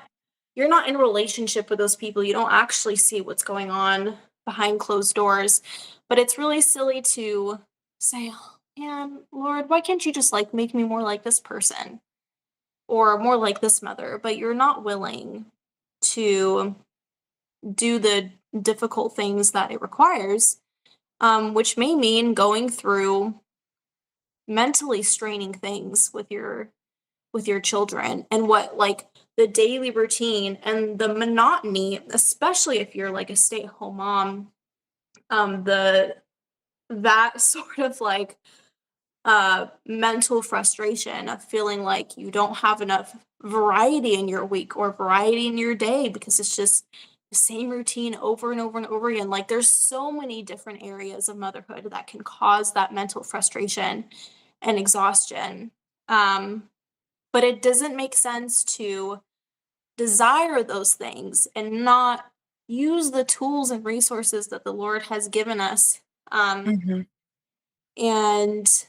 in a relationship with those people. You don't actually see what's going on behind closed doors. But it's really silly to say, oh, man, Lord, why can't you just like make me more like this person or more like this mother? But you're not willing to do the difficult things that it requires, which may mean going through mentally straining things with your children and what like the daily routine and the monotony, especially if you're like a stay-at-home mom, the that sort of like mental frustration of feeling like you don't have enough variety in your week or variety in your day because it's just the same routine over and over and over again. Like there's so many different areas of motherhood that can cause that mental frustration and exhaustion. Um, but it doesn't make sense to desire those things and not use the tools and resources that the Lord has given us. Mm-hmm. And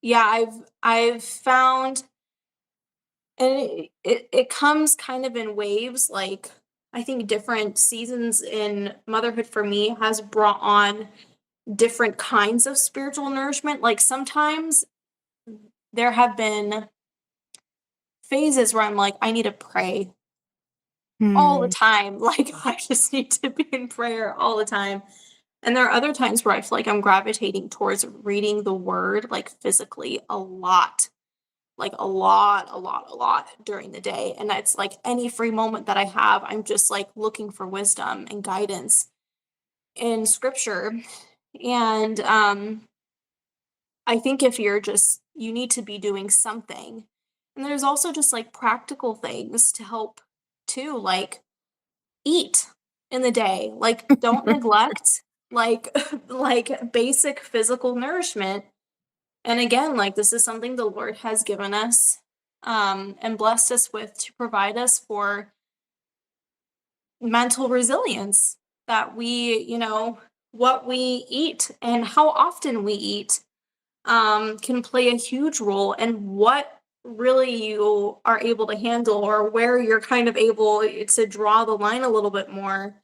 yeah, I've found, and it comes kind of in waves. Like I think different seasons in motherhood for me has brought on different kinds of spiritual nourishment. Like sometimes there have been phases where I'm like, I need to pray all the Mm. time. Like I just need to be in prayer all the time. And there are other times where I feel like I'm gravitating towards reading the word like physically a lot, like a lot during the day. And it's like any free moment that I have, I'm just like looking for wisdom and guidance in scripture. And I think if you're just, you need to be doing something. And there's also just like practical things to help too, like eat in the day. Like don't neglect like like basic physical nourishment. And again, like this is something the Lord has given us and blessed us with to provide us for mental resilience that we, what we eat and how often we eat can play a huge role in what really you are able to handle or where you're kind of able to draw the line a little bit more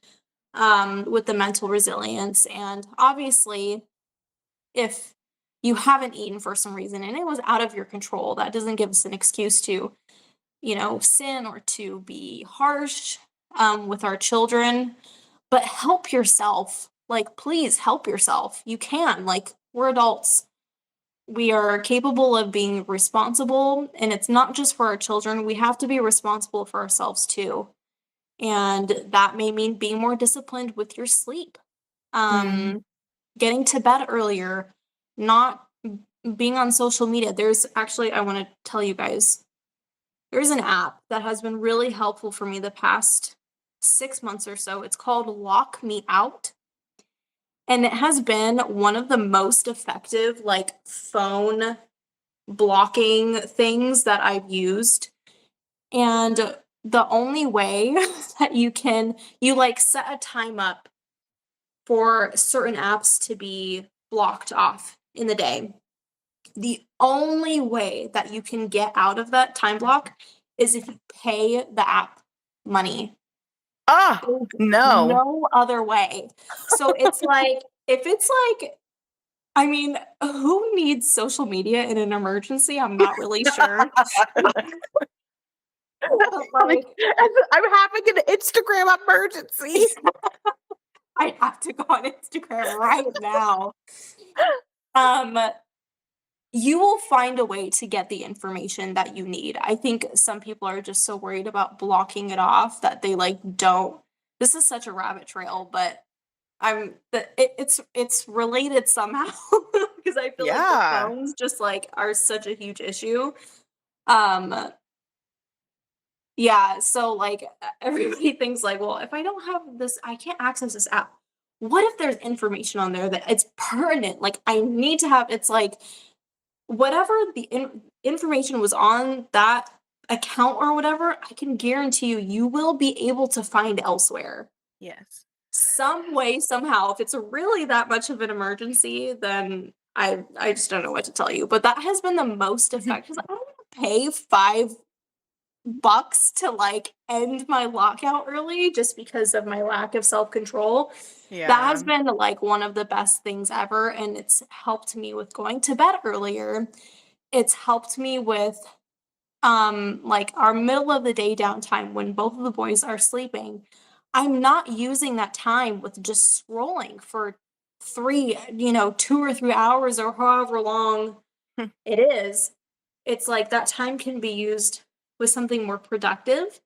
with the mental resilience. And obviously, if you haven't eaten for some reason and it was out of your control, that doesn't give us an excuse to, sin or to be harsh with our children. But help yourself. Like, please help yourself. You can. Like, we're adults. We are capable of being responsible, and it's not just for our children. We have to be responsible for ourselves too. And that may mean being more disciplined with your sleep, Mm. um, getting to bed earlier, not being on social media. There's actually, I want to tell you guys, there's an app that has been really helpful for me the past 6 months or so. It's called Lock Me Out. And it has been one of the most effective, like, phone blocking things that I've used. And the only way that you like set a time up for certain apps to be blocked off in the day. The only way that you can get out of that time block is if you pay the app money. Ah, There's no. no other way. So it's like, if it's like, I mean, who needs social media in an emergency? I'm not really sure. But Like, like, I'm having an Instagram emergency. I have to go on Instagram right now. um, you will find a way to get the information that you need. I think some people are just so worried about blocking it off that they like don't. This is such a rabbit trail, but it's related somehow because I feel like the Yeah. phones just like are such a huge issue. Um, yeah, so like everybody thinks like, well, if I don't have this, I can't access this app. What if there's information on there that it's pertinent? Like I need to have it's like whatever the information was on that account or whatever, I can guarantee you, you will be able to find elsewhere. Yes. Some way, somehow. If it's really that much of an emergency, then I just don't know what to tell you. But that has been the most effective. I don't want to pay $5 to like end my lockout early just because of my lack of self-control. That Yeah. has been like one of the best things ever, and it's helped me with going to bed earlier. It's helped me with like our middle of the day downtime when both of the boys are sleeping. I'm not using that time with just scrolling for 2 or 3 hours or however long it is. It's like that time can be used with something more productive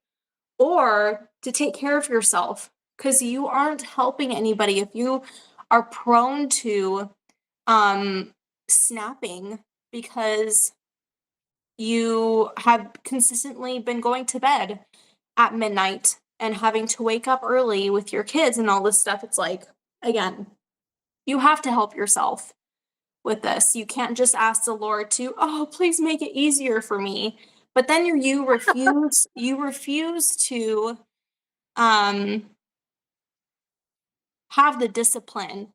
or to take care of yourself because you aren't helping anybody if you are prone to um snapping because you have consistently been going to bed at midnight and having to wake up early with your kids and all this stuff. It's like, again, you have to help yourself with this. You can't just ask the Lord to, oh, please make it easier for me. But then you refuse to um have the discipline to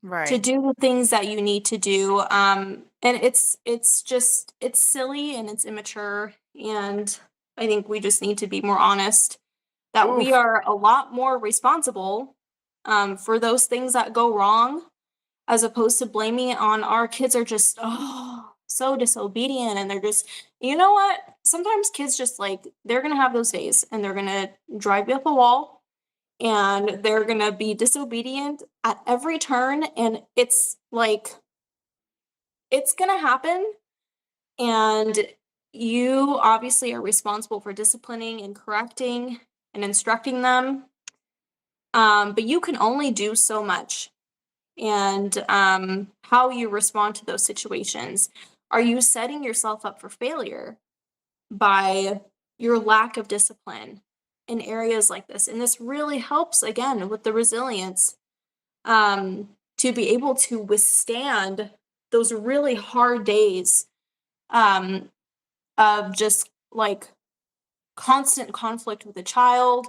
Right. do the things that you need to do. And it's silly and it's immature. And I think we just need to be more honest that we Oof. are a lot more responsible for those things that go wrong as opposed to blaming it on our kids are just so disobedient and they're just you know what sometimes kids just like they're gonna have those days and they're gonna drive you up a wall and they're gonna be disobedient at every turn and it's like it's gonna happen and you obviously are responsible for disciplining and correcting and instructing them but you can only do so much and how you respond to those situations. Are you setting yourself up for failure by your lack of discipline in areas like this? And this really helps, again, with the resilience to be able to withstand those really hard days um, of just like constant conflict with a child,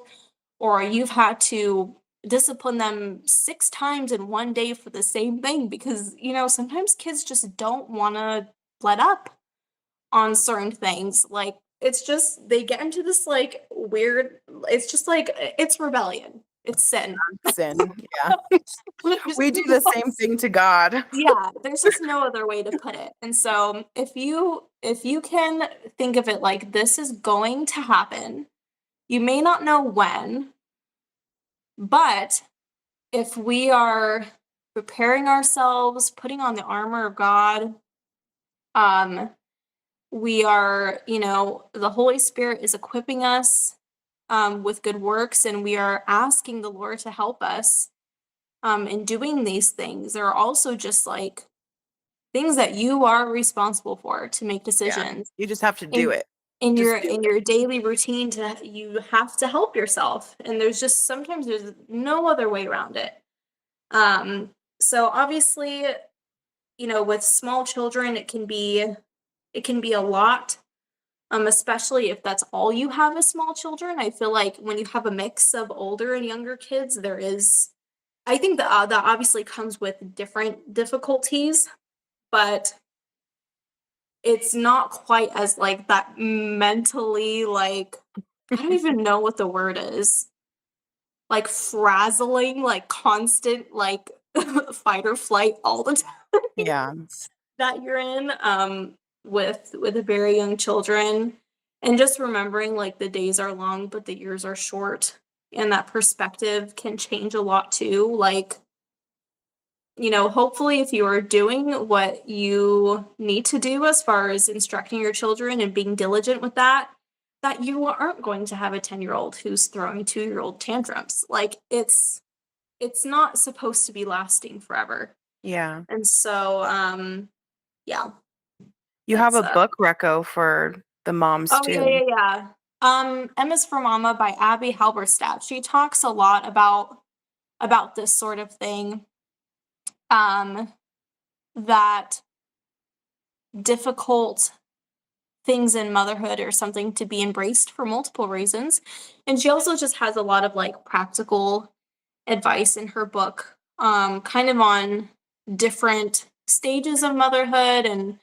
or you've had to discipline them 6 times in one day for the same thing because, sometimes kids just don't want to let up on certain things. Like, it's just, they get into this like weird, it's just like, it's rebellion, it's sin. Sin. Yeah. There's We do the no same thing to God. yeah, there's just no other way to put it. And so if you can think of it like this is going to happen, you may not know when, but if we are preparing ourselves, putting on the armor of God, um, we are, the Holy Spirit is equipping us with good works, and we are asking the Lord to help us in doing these things. There are also just like things that you are responsible for to make Yeah. decisions You just have to do in it. in your Just do in it. your daily routine to you have to help yourself and there's just sometimes there's no other way around it. So obviously, with small children, it can be a lot, especially if that's all you have is small children. I feel like when you have a mix of older and younger kids, I think that obviously comes with different difficulties, but it's not quite as like that mentally like I don't even know what the word is. Like frazzling, like constant, like fight or flight all the time Yeah. that you're in with very young children and just remembering like the days are long but the years are short and that perspective can change a lot too like hopefully if you are doing what you need to do as far as instructing your children and being diligent with that, that you aren't going to have a 10-year-old who's throwing 2-year-old tantrums. Like it's not supposed to be lasting forever. Yeah. And so, yeah, You have that's a book reco for the moms oh yeah, too. yeah, yeah. Emma's for Mama by Abby Halberstadt. She talks a lot about this sort of thing. That difficult things in motherhood are something to be embraced for multiple reasons. And she also just has a lot of like practical advice in her book, kind of on different stages of motherhood and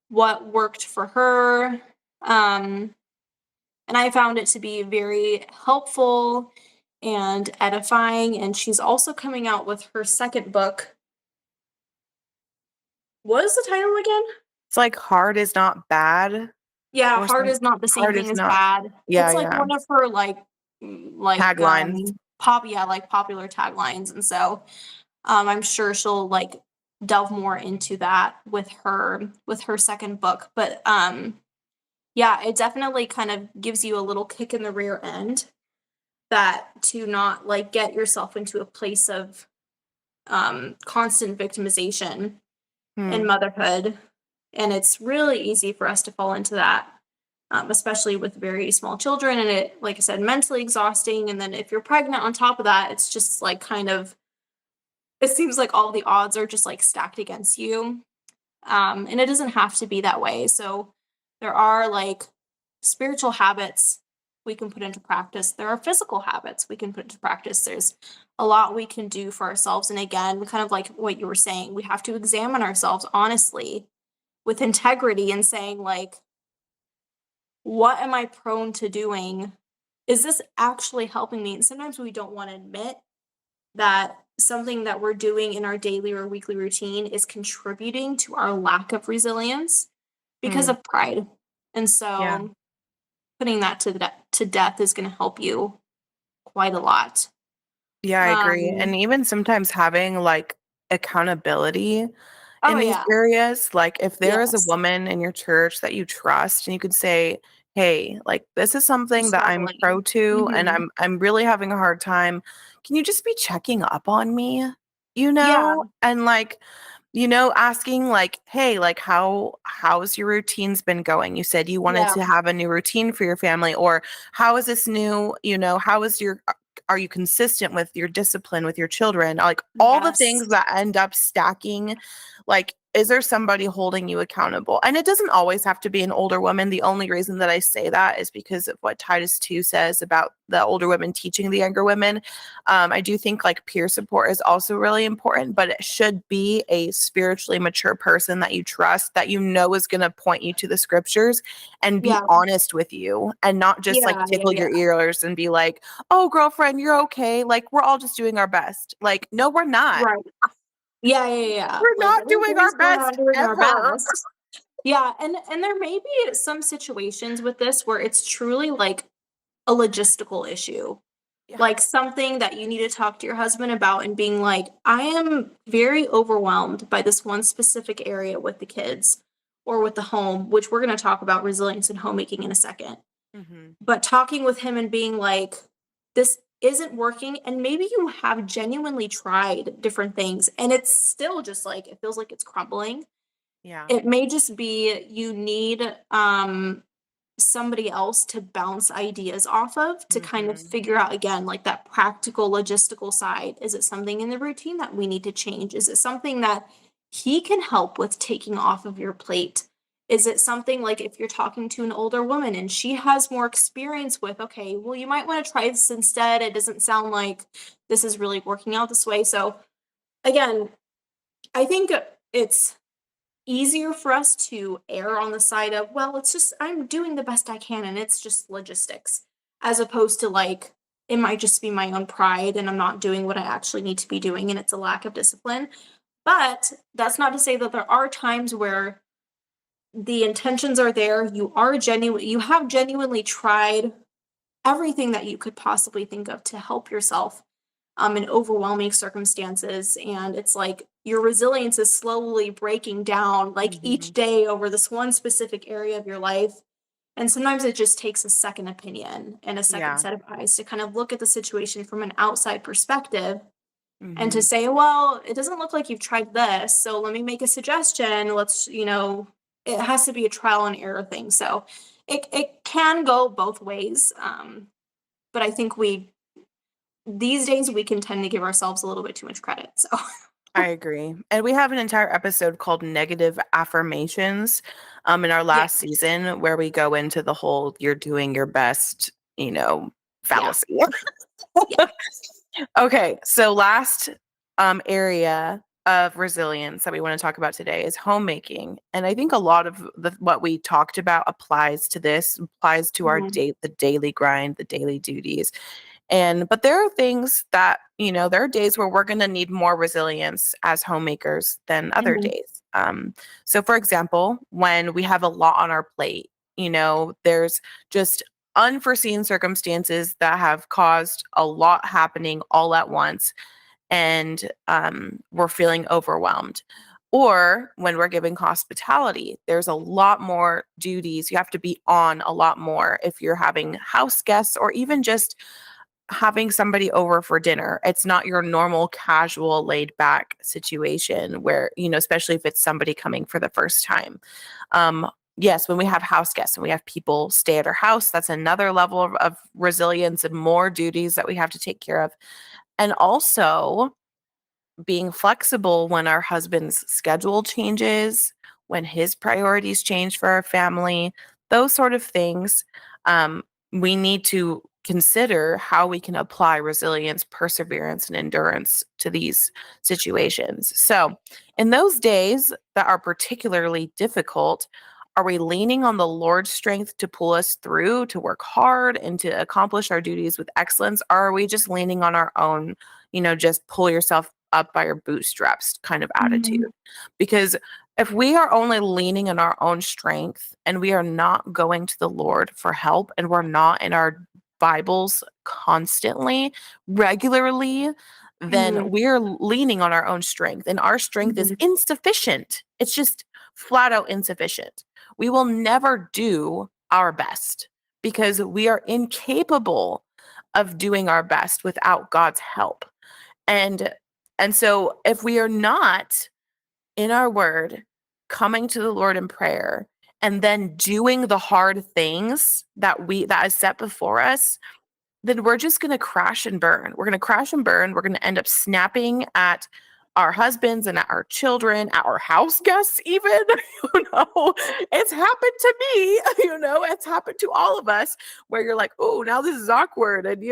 what worked for her. And I found it to be very helpful and edifying. And she's also coming out with her second book. What is the title again? It's like hard is not bad Yeah, or hard something. is not the same Hard thing is as not. bad. Yeah, It's like yeah. one of her Taglines. like popular taglines. And so I'm sure she'll like delve more into that with her second book. But yeah, it definitely kind of gives you a little kick in the rear end that to not like get yourself into a place of constant victimization in Hmm. motherhood. And it's really easy for us to fall into that, especially with very small children. And it, like I said, mentally exhausting. And then if you're pregnant on top of that, it's just like kind of, it seems like all the odds are just like stacked against you. And it doesn't have to be that way. So there are like spiritual habits we can put into practice. There are physical habits we can put into practice. There's a lot we can do for ourselves. And again, kind of like what you were saying, we have to examine ourselves honestly with integrity and saying, like, what am I prone to doing? Is this actually helping me? And sometimes we don't want to admit that something that we're doing in our daily or weekly routine is contributing to our lack of resilience because Hmm. of pride. And Yeah. so putting that to death is going to help you quite a lot. Yeah, I agree. Um, And even sometimes having like accountability oh in these yeah, areas, like if there is a yes, woman in your church that you trust and you could say, "Hey, like this is I'm something that I'm pro struggling. to and Hmm. I'm really having a hard time. Can you just be checking up on me?" Yeah, And like asking like, "Hey, like how's your routines been going? You said you wanted yeah, to have a new routine for your family or how is this new, how is your are you consistent with your discipline with your children?" Like all the things yes, that end up stacking, like is there somebody holding you accountable? And it doesn't always have to be an older woman. The only reason that I say that is because of what Titus 2 says about the older women teaching the younger women. I do think like peer support is also really important, but it should be a spiritually mature person that you trust, that is going to point you to the scriptures and be yeah, honest with you and not just like yeah, yeah, tickle your yeah. ears and be like, "Oh, girlfriend, you're okay. Like, we're all just doing our best." Like, no, we're not. Right. Yeah, yeah, yeah. We're Like, not there's doing days our we're not best doing our ever. best. Yeah, and there may be some situations with this where it's truly like a logistical issue. Yeah. Like something that you need to talk to your husband about and being like, I am very overwhelmed by this one specific area with the kids or with the home, which we're going to talk about resilience and homemaking in a second. Mhm. But talking with him and being like, this isn't working. And maybe you have genuinely tried different things and it's still just like, it feels like it's crumbling. Yeah. It may just be you need somebody else to bounce ideas off of to kind of Mhm. figure out again like that practical logistical side. Is it something in the routine that we need to change? Is it something that he can help with taking off of your plate? Is it something like if you're talking to an older woman and she has more experience with, okay, well, you might want to try this instead. It doesn't sound like this is really working out this way. So, again, I think it's easier for us to err on the side of, well, it's just I'm doing the best I can and it's just logistics, as opposed to like it might just be my own pride and I'm not doing what I actually need to be doing and it's a lack of discipline. But that's not to say that there are times where the intentions are there, you have genuinely tried everything that you could possibly think of to help yourself. in overwhelming circumstances. And it's like your resilience is slowly breaking down, like each day over this one specific area of your life. And sometimes it just takes a second opinion and a second Yeah. set of eyes to kind of look at the situation from an outside perspective and to Mhm. say, well, it doesn't look like you've tried this. So let me make a suggestion. Let's, it has to be a trial and error thing. So it can go both ways. But I think these days we can tend to give ourselves a little bit too much credit. So, I agree. And we have an entire episode called Negative Affirmations in our yeah, last season where we go into the whole you're doing your best, yeah, fallacy. yeah. Okay, so last area of resilience that we want to talk about today is homemaking. And I think a lot of what we talked about applies to this, applies to our Mhm, the daily grind, the daily duties. But there are things that, there are days where we're going to need more resilience as homemakers than other mhm, days. So, for example, when we have a lot on our plate, there's just unforeseen circumstances that have caused a lot happening all at once, and we're feeling overwhelmed. Or when we're giving hospitality, there's a lot more duties. You have to be on a lot more if you're having house guests or even just having somebody over for dinner. It's not your normal casual laid back situation where, especially if it's somebody coming for the first time. Um yes, when we have house guests and we have people stay at our house, that's another level of resilience and more duties that we have to take care of. And also being flexible when our husband's schedule changes, when his priorities change for our family, those sort of things. We need to consider how we can apply resilience, perseverance, and endurance to these situations. So, in those days that are particularly difficult, are we leaning on the Lord's strength to pull us through, to work hard, and to accomplish our duties with excellence? Or are we just leaning on our own, just pull yourself up by your bootstraps kind of attitude? mhm, Because if we are only leaning on our own strength and we are not going to the Lord for help and we're not in our Bibles constantly, regularly, then mhm, we're leaning on our own strength and our strength is mhm, insufficient. It's just flat out insufficient. We will never do our best because we are incapable of doing our best without God's help. And so if we are not in our word, coming to the Lord in prayer, and then doing the hard things that is set before us, then we're just going to crash and burn. We're going to crash and burn. We're going to end up snapping at our husbands and at our children, at our house guests, even. It's happened to me. It's happened to all of us where you're like, oh, now this is awkward. And,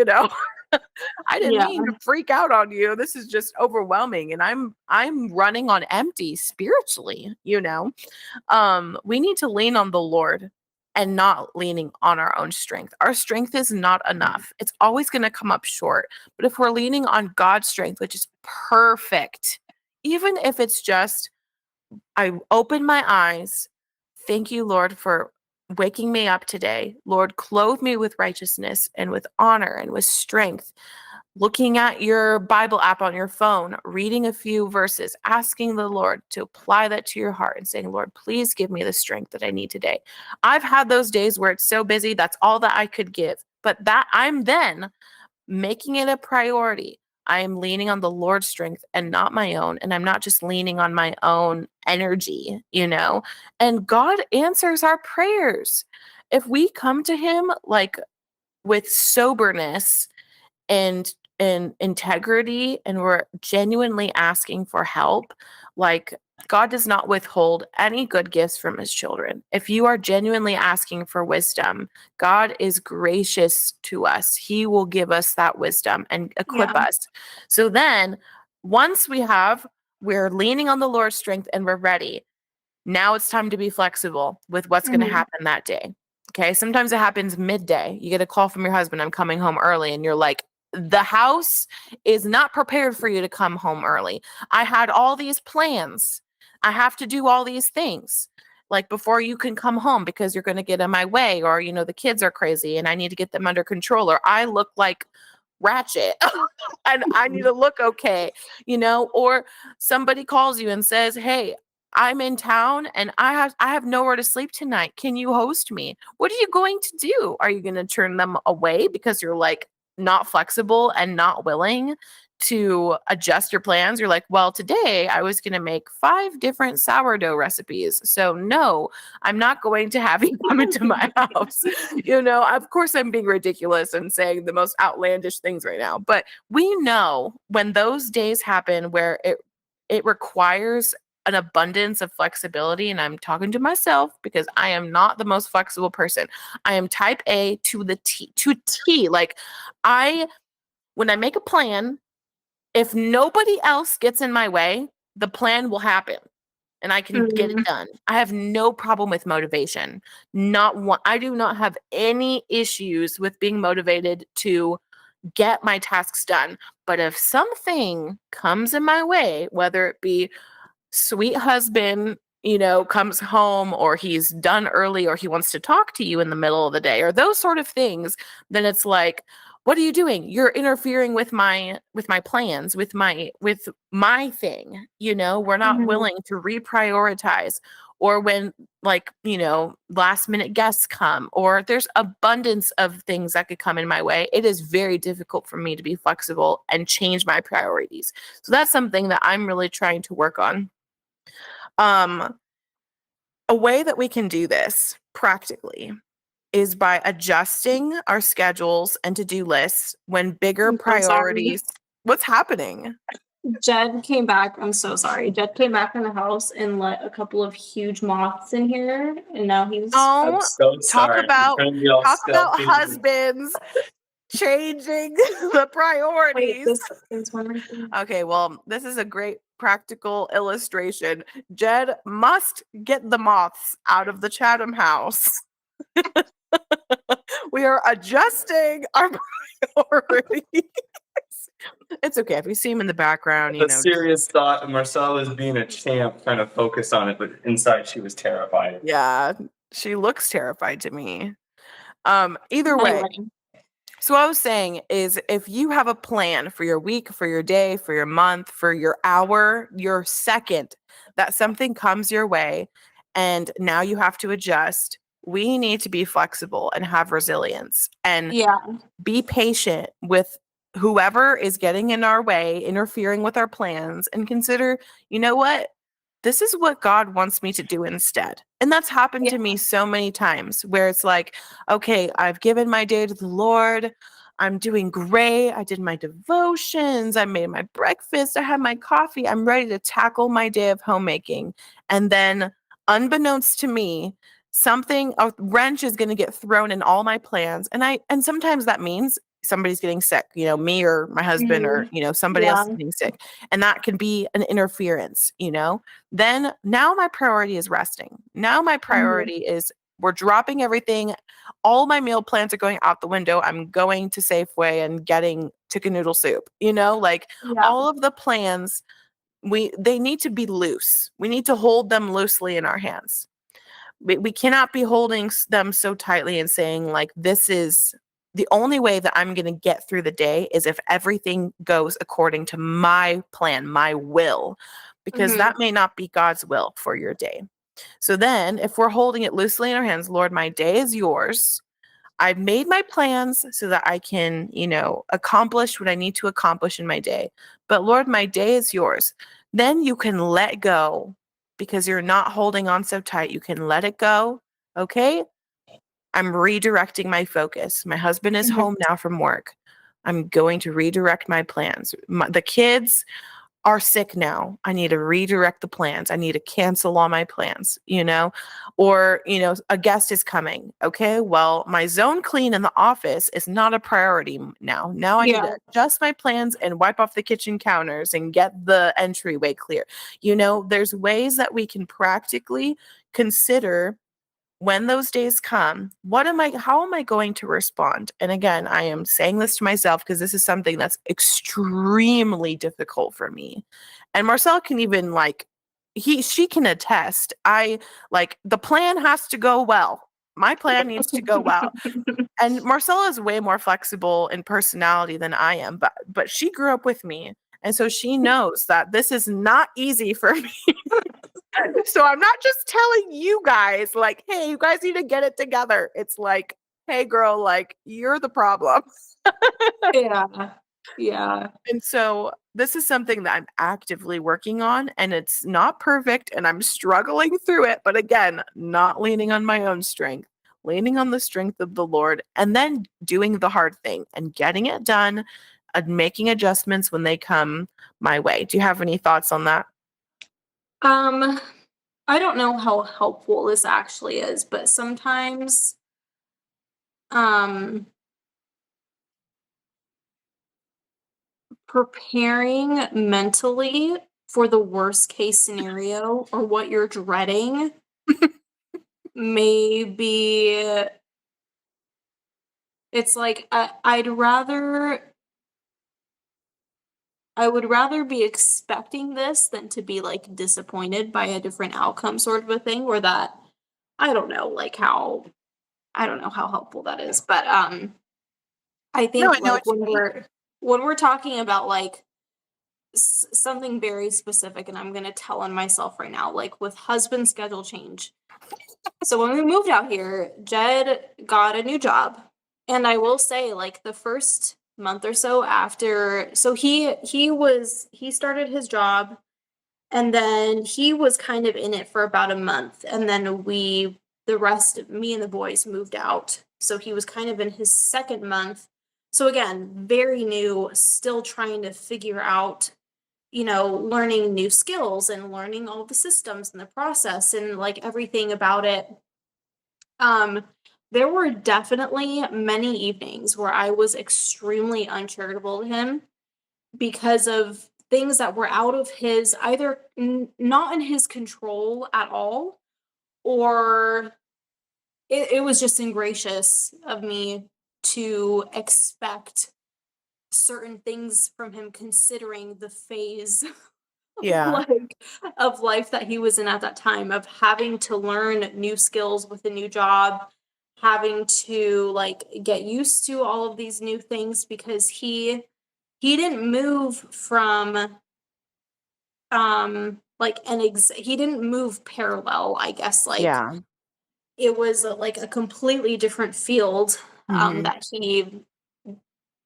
I didn't yeah, mean to freak out on you. This is just overwhelming. And I'm running on empty spiritually. We need to lean on the Lord and not leaning on our own strength. Our strength is not enough. It's always going to come up short. But if we're leaning on God's strength, which is perfect, even if it's just, I open my eyes. Thank you, Lord, for waking me up today. Lord, clothe me with righteousness and with honor and with strength. Looking at your Bible app on your phone, reading a few verses, asking the Lord to apply that to your heart and saying, Lord, please give me the strength that I need today. I've had those days where it's so busy, that's all that I could give. But that I'm then making it a priority. I am leaning on the Lord's strength and not my own. And I'm not just leaning on my own energy. And God answers our prayers. If we come to Him like with soberness and integrity and we're genuinely asking for help, like God does not withhold any good gifts from his children. If you are genuinely asking for wisdom, God is gracious to us. He will give us that wisdom and equip yeah, us. So then once we're leaning on the Lord's strength and we're ready, now it's time to be flexible with what's going to mhm, happen that day. Okay. Sometimes it happens midday. You get a call from your husband, I'm coming home early. And you're like, the house is not prepared for you to come home early. I had all these plans. I have to do all these things like before you can come home because you're going to get in my way, or, the kids are crazy and I need to get them under control, or I look like ratchet and I need to look okay, or somebody calls you and says, "Hey, I'm in town and I have nowhere to sleep tonight. Can you host me?" What are you going to do? Are you going to turn them away because you're like not flexible and not willing to adjust your plans? You're like, "Well, today I was going to make 5 different sourdough recipes. So no, I'm not going to have you come into my house." Of course I'm being ridiculous and saying the most outlandish things right now, but we know when those days happen where it requires an abundance of flexibility, and I'm talking to myself because I am not the most flexible person. I am type A to the T. Like when I make a plan, if nobody else gets in my way, the plan will happen and I can get it done. I have no problem with motivation. Not one. I do not have any issues with being motivated to get my tasks done. But if something comes in my way, whether it be sweet husband, comes home or he's done early or he wants to talk to you in the middle of the day or those sort of things, then it's like, what are you doing? You're interfering with my plans, with my thing. We're not willing to reprioritize. Or when last minute guests come, or there's abundance of things that could come in my way, it is very difficult for me to be flexible and change my priorities. So that's something that I'm really trying to work on. A way that we can do this practically is by adjusting our schedules and to-do lists when bigger I'm so sorry. priorities. What's happening? Jed came back. I'm so sorry. Jed came back in the house and let a couple of huge moths in here, and now he's. Oh, I'm so sorry. talk about stealthy. husbands changing the priorities. Wait, this is one right there. Okay, well, this is a great practical illustration. Jed must get the moths out of the Chatham house. We are adjusting our priorities. It's okay if you see him in the background. The serious thought of Marcella being a champ, trying to focus on it, but inside she was terrified. Yeah, she looks terrified to me. Either way. So what I was saying is if you have a plan for your week, for your day, for your month, for your hour, your second, that something comes your way and now you have to adjust, we need to be flexible and have resilience and be patient with whoever is getting in our way, interfering with our plans, and consider, you know what? This is what God wants me to do instead. And that's happened to me so many times where it's like, okay, I've given my day to the Lord. I'm doing great. I did my devotions. I made my breakfast. I had my coffee. I'm ready to tackle my day of homemaking. And then unbeknownst to me, a wrench is going to get thrown in all my plans. And sometimes that means somebody's getting sick, me or my husband or, somebody else is getting sick. And that can be an interference, then now my priority is resting. Now my priority is we're dropping everything. All my meal plans are going out the window. I'm going to Safeway and getting chicken noodle soup, all of the plans, they need to be loose. We need to hold them loosely in our hands. We cannot be holding them so tightly and saying like, this is the only way that I'm going to get through the day is if everything goes according to my plan, my will, because that may not be God's will for your day. So then if we're holding it loosely in our hands, Lord, my day is yours. I've made my plans so that I can, accomplish what I need to accomplish in my day. But Lord, my day is yours. Then you can let go because you're not holding on so tight. You can let it go. Okay. I'm redirecting my focus. My husband is home now from work. I'm going to redirect my plans. The kids are sick now. I need to redirect the plans. I need to cancel all my plans, or, a guest is coming. Okay. Well, my zone clean in the office is not a priority now. Now I need to adjust my plans and wipe off the kitchen counters and get the entryway clear. There's ways that we can practically consider when those days come, how am I going to respond? And again, I am saying this to myself because this is something that's extremely difficult for me. And Marcel can even she can attest. The plan has to go well. My plan needs to go well. And Marcella is way more flexible in personality than I am, but she grew up with me. And so she knows that this is not easy for me. So I'm not just telling you guys like, hey, you guys need to get it together. It's like, hey girl, like you're the problem. Yeah. Yeah. And so this is something that I'm actively working on, and it's not perfect and I'm struggling through it, but again, not leaning on my own strength, leaning on the strength of the Lord, and then doing the hard thing and getting it done and making adjustments when they come my way. Do you have any thoughts on that? I don't know how helpful this actually is, but sometimes um preparing mentally for the worst case scenario or what you're dreading maybe it's like I would rather be expecting this than to be like disappointed by a different outcome sort of a thing, or that I don't know like how I don't know how helpful that is, but I No, think I know like what you mean. when we're talking about like something very specific, and I'm going to tell on myself right now, like with husband schedule change. So when we moved out here, Jed got a new job. And I will say, like the first month or so after, so he started his job, and then he was kind of in it for about a month. And then the rest of me and the boys moved out. So he was kind of in his second month. So again, very new, still trying to figure out, learning new skills and learning all the systems and the process and like everything about it. There were definitely many evenings where I was extremely uncharitable to him because of things that were out of his either not in his control at all, or it was just ingracious of me to expect certain things from him considering the phase Yeah. like of life that he was in at that time, of having to learn new skills with a new job, having to like get used to all of these new things, because he didn't move from like he didn't move parallel, I guess, like Yeah. it was like a completely different field Mhm. that he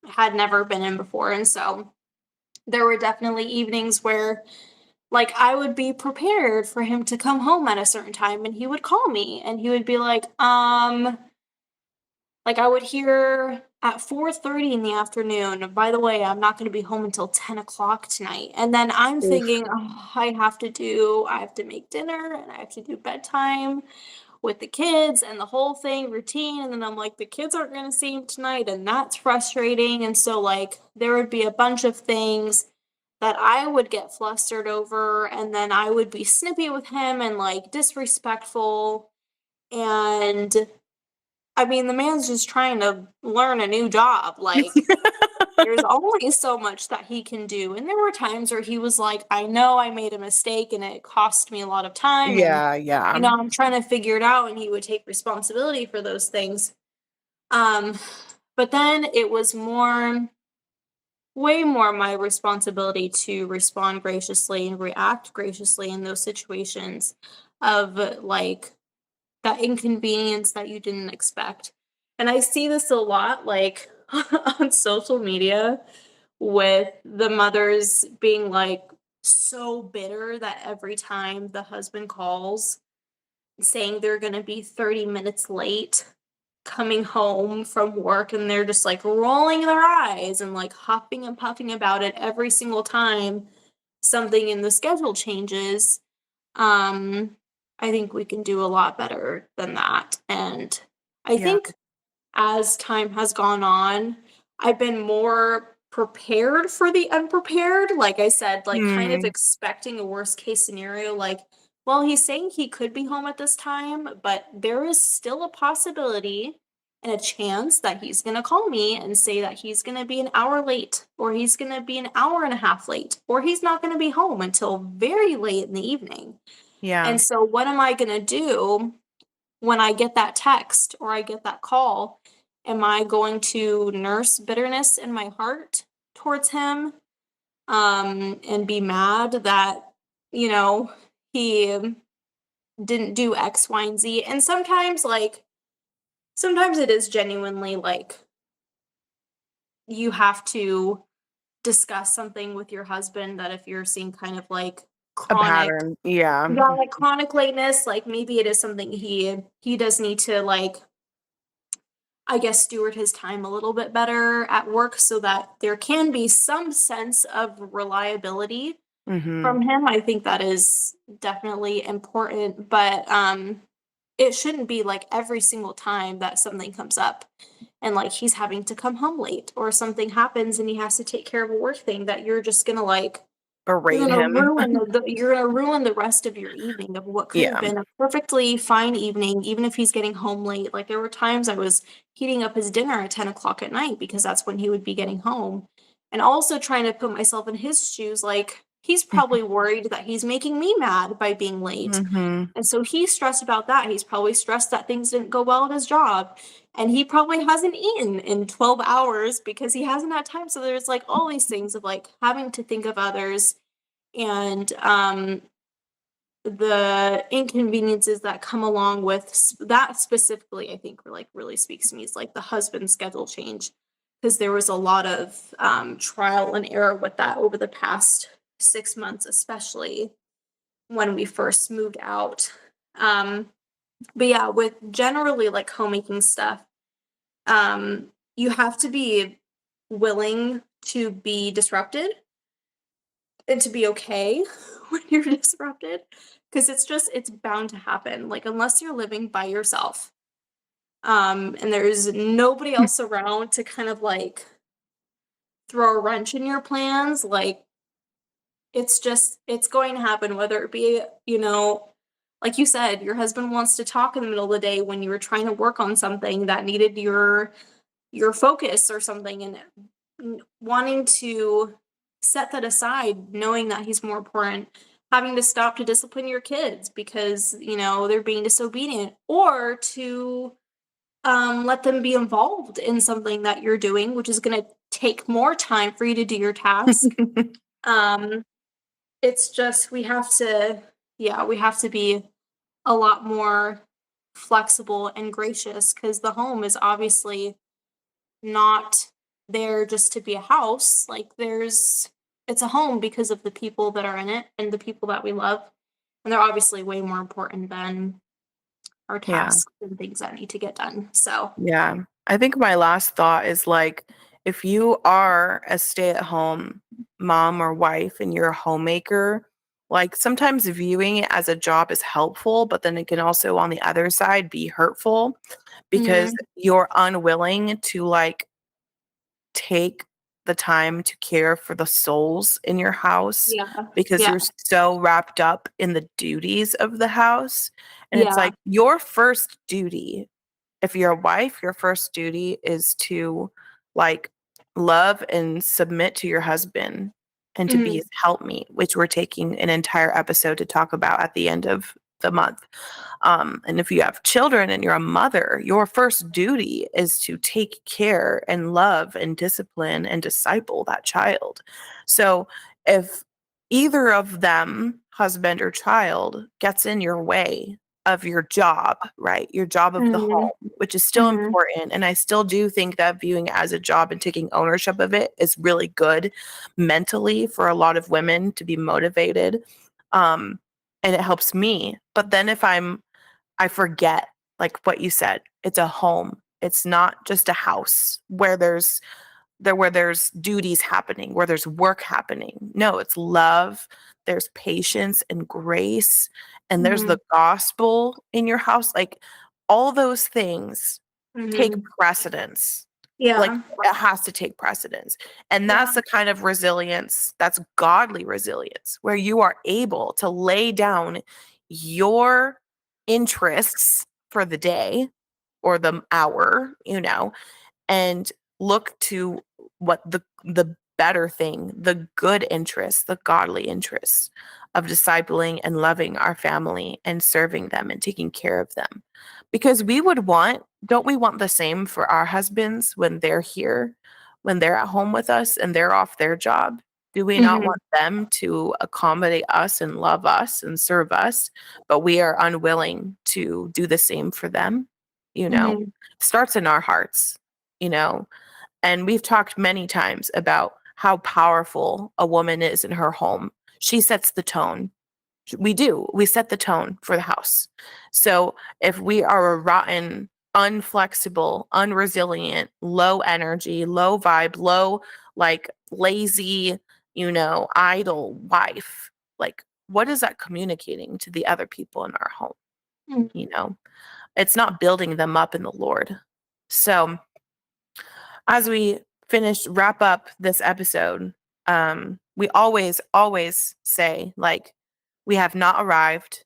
had never been in before. And so there were definitely evenings where like I would be prepared for him to come home at a certain time, and he would call me and he would be like I would hear at 4:30 in the afternoon, by the way, I'm not going to be home until 10 o'clock tonight. And then I'm Oof. thinking, oh, I have to make dinner and I have to do bedtime with the kids and the whole thing routine. And then I'm like, the kids aren't going to see him tonight. And that's frustrating. And so like there would be a bunch of things that I would get flustered over, and then I would be snippy with him and like disrespectful. And I mean, the man's just trying to learn a new job. Like, there's only so much that he can do. And there were times where he was like, I know I made a mistake and it cost me a lot of time. And, Yeah, yeah. I'm trying to figure it out. And he would take responsibility for those things. But then it was way more my responsibility to respond graciously and react graciously in those situations of like that inconvenience that you didn't expect. And I see this a lot like on social media with the mothers being like so bitter that every time the husband calls saying they're going to be 30 minutes late coming home from work, and they're just like rolling their eyes and like huffing and puffing about it every single time something in the schedule changes. I think we can do a lot better than that. And I Yeah. think as time has gone on, I've been more prepared for the unprepared. Like I said, like kind of Hmm. expecting a worst case scenario. Like, well, he's saying he could be home at this time, but there is still a possibility and a chance that he's going to call me and say that he's going to be an hour late, or he's going to be an hour and a half late, or he's not going to be home until very late in the evening. Yeah. And so, what am I going to do when I get that text or I get that call? Am I going to nurse bitterness in my heart towards him? And be mad that, you know, he didn't do X, Y, and Z. And sometimes it is genuinely like you have to discuss something with your husband that if you're seeing kind of like A chronic, pattern. Yeah. yeah, like chronic lateness, like maybe it is something he does need to like, I guess, steward his time a little bit better at work so that there can be some sense of reliability Mm-hmm. from him. I think that is definitely important, but it shouldn't be like every single time that something comes up and like he's having to come home late or something happens and he has to take care of a work thing that you're just gonna like Berate him. you're gonna ruin the rest of your evening of what could have Yeah. been a perfectly fine evening, even if he's getting home late. Like there were times I was heating up his dinner at 10 o'clock at night because that's when he would be getting home. And also trying to put myself in his shoes, like he's probably worried that he's making me mad by being late. Mm-hmm. And so he's stressed about that. He's probably stressed that things didn't go well at his job. And he probably hasn't eaten in 12 hours because he hasn't had time. So there's like all these things of like having to think of others and the inconveniences that come along with that specifically, I think like really speaks to me is like the husband schedule change. Because there was a lot of trial and error with that over the past 6 months, especially when we first moved out. But yeah, with generally like homemaking stuff, you have to be willing to be disrupted and to be okay when you're disrupted because it's bound to happen. Like unless you're living by yourself, and there's nobody else around to kind of like throw a wrench in your plans, like it's going to happen, whether it be, you know, like you said, your husband wants to talk in the middle of the day when you were trying to work on something that needed your focus or something, and wanting to set that aside, knowing that he's more important, having to stop to discipline your kids because, you know, they're being disobedient, or to let them be involved in something that you're doing, which is going to take more time for you to do your task. um, it's just we have to be a lot more flexible and gracious because the home is obviously not there just to be a house. Like it's a home because of the people that are in it and the people that we love. And they're obviously way more important than our Yeah. tasks and things that need to get done. So Yeah. I think my last thought is like, if you are a stay-at-home mom or wife and you're a homemaker, like sometimes viewing it as a job is helpful, but then it can also on the other side be hurtful because you're unwilling to like take the time to care for the souls in your house yeah. because Yeah. you're so wrapped up in the duties of the house. And it's Yeah. like your first duty, if you're a wife, your first duty is to like love and submit to your husband and to be his helpmeet, which we're taking an entire episode to talk about at the end of the month. And if you have children and you're a mother, your first duty is to take care and love and discipline and disciple that child. So if either of them, husband or child, gets in your way of your job, right? Your job of the home, which is still important. And I still do think that viewing it as a job and taking ownership of it is really good mentally for a lot of women to be motivated. And it helps me. But then if I forget, like what you said, it's a home. It's not just a house where there's duties happening, where there's work happening. No, it's love, there's patience and grace, and there's the gospel in your house. Like all those things take precedence. Like Yeah. it has to take precedence. And that's the kind of resilience, that's godly resilience, where you are able to lay down your interests for the day or the hour, you know, and look to what the better thing, the good interests, the godly interests of discipling and loving our family and serving them and taking care of them. Because don't we want the same for our husbands when they're here, when they're at home with us and they're off their job? Do we not want them to accommodate us and love us and serve us, but we are unwilling to do the same for them? Starts in our hearts, and we've talked many times about how powerful a woman is in her home. She sets the tone. We set the tone for the house. So if we are a rotten, unflexible, unresilient, low energy, low vibe, low, like lazy, idle wife, like what is that communicating to the other people in our home? It's not building them up in the Lord. So as we wrap up this episode, we always say, like, we have not arrived.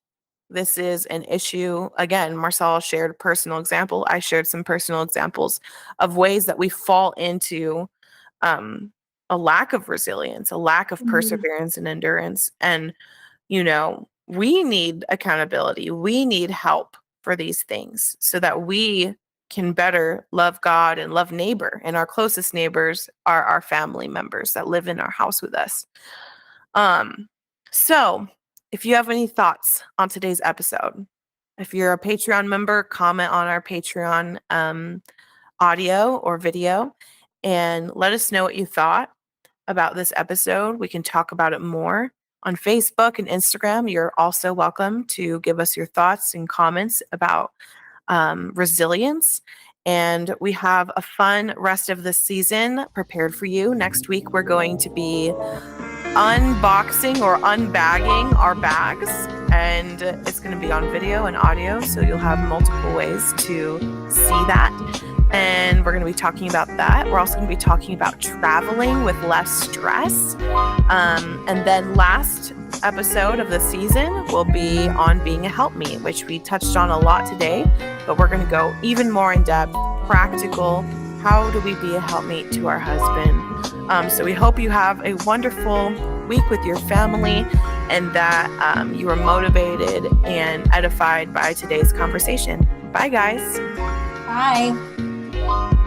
This is an issue. Again, Marcella shared a personal example. I shared some personal examples of ways that we fall into a lack of resilience, a lack of perseverance and endurance. And, we need accountability. We need help for these things so that we can better love God and love neighbor. And our closest neighbors are our family members that live in our house with us. So if you have any thoughts on today's episode, if you're a Patreon member, comment on our Patreon audio or video and let us know what you thought about this episode. We can talk about it more on Facebook and Instagram. You're also welcome to give us your thoughts and comments about resilience. And we have a fun rest of the season prepared for you. Next week, we're going to be unboxing or unbagging our bags, and it's going to be on video and audio, so you'll have multiple ways to see that. And we're going to be talking about that. We're also going to be talking about traveling with less stress. And then last episode of the season will be on being a helpmeet, which we touched on a lot today, but we're going to go even more in depth, practical. How do we be a helpmeet to our husband? So we hope you have a wonderful week with your family and that you are motivated and edified by today's conversation. Bye, guys. Bye.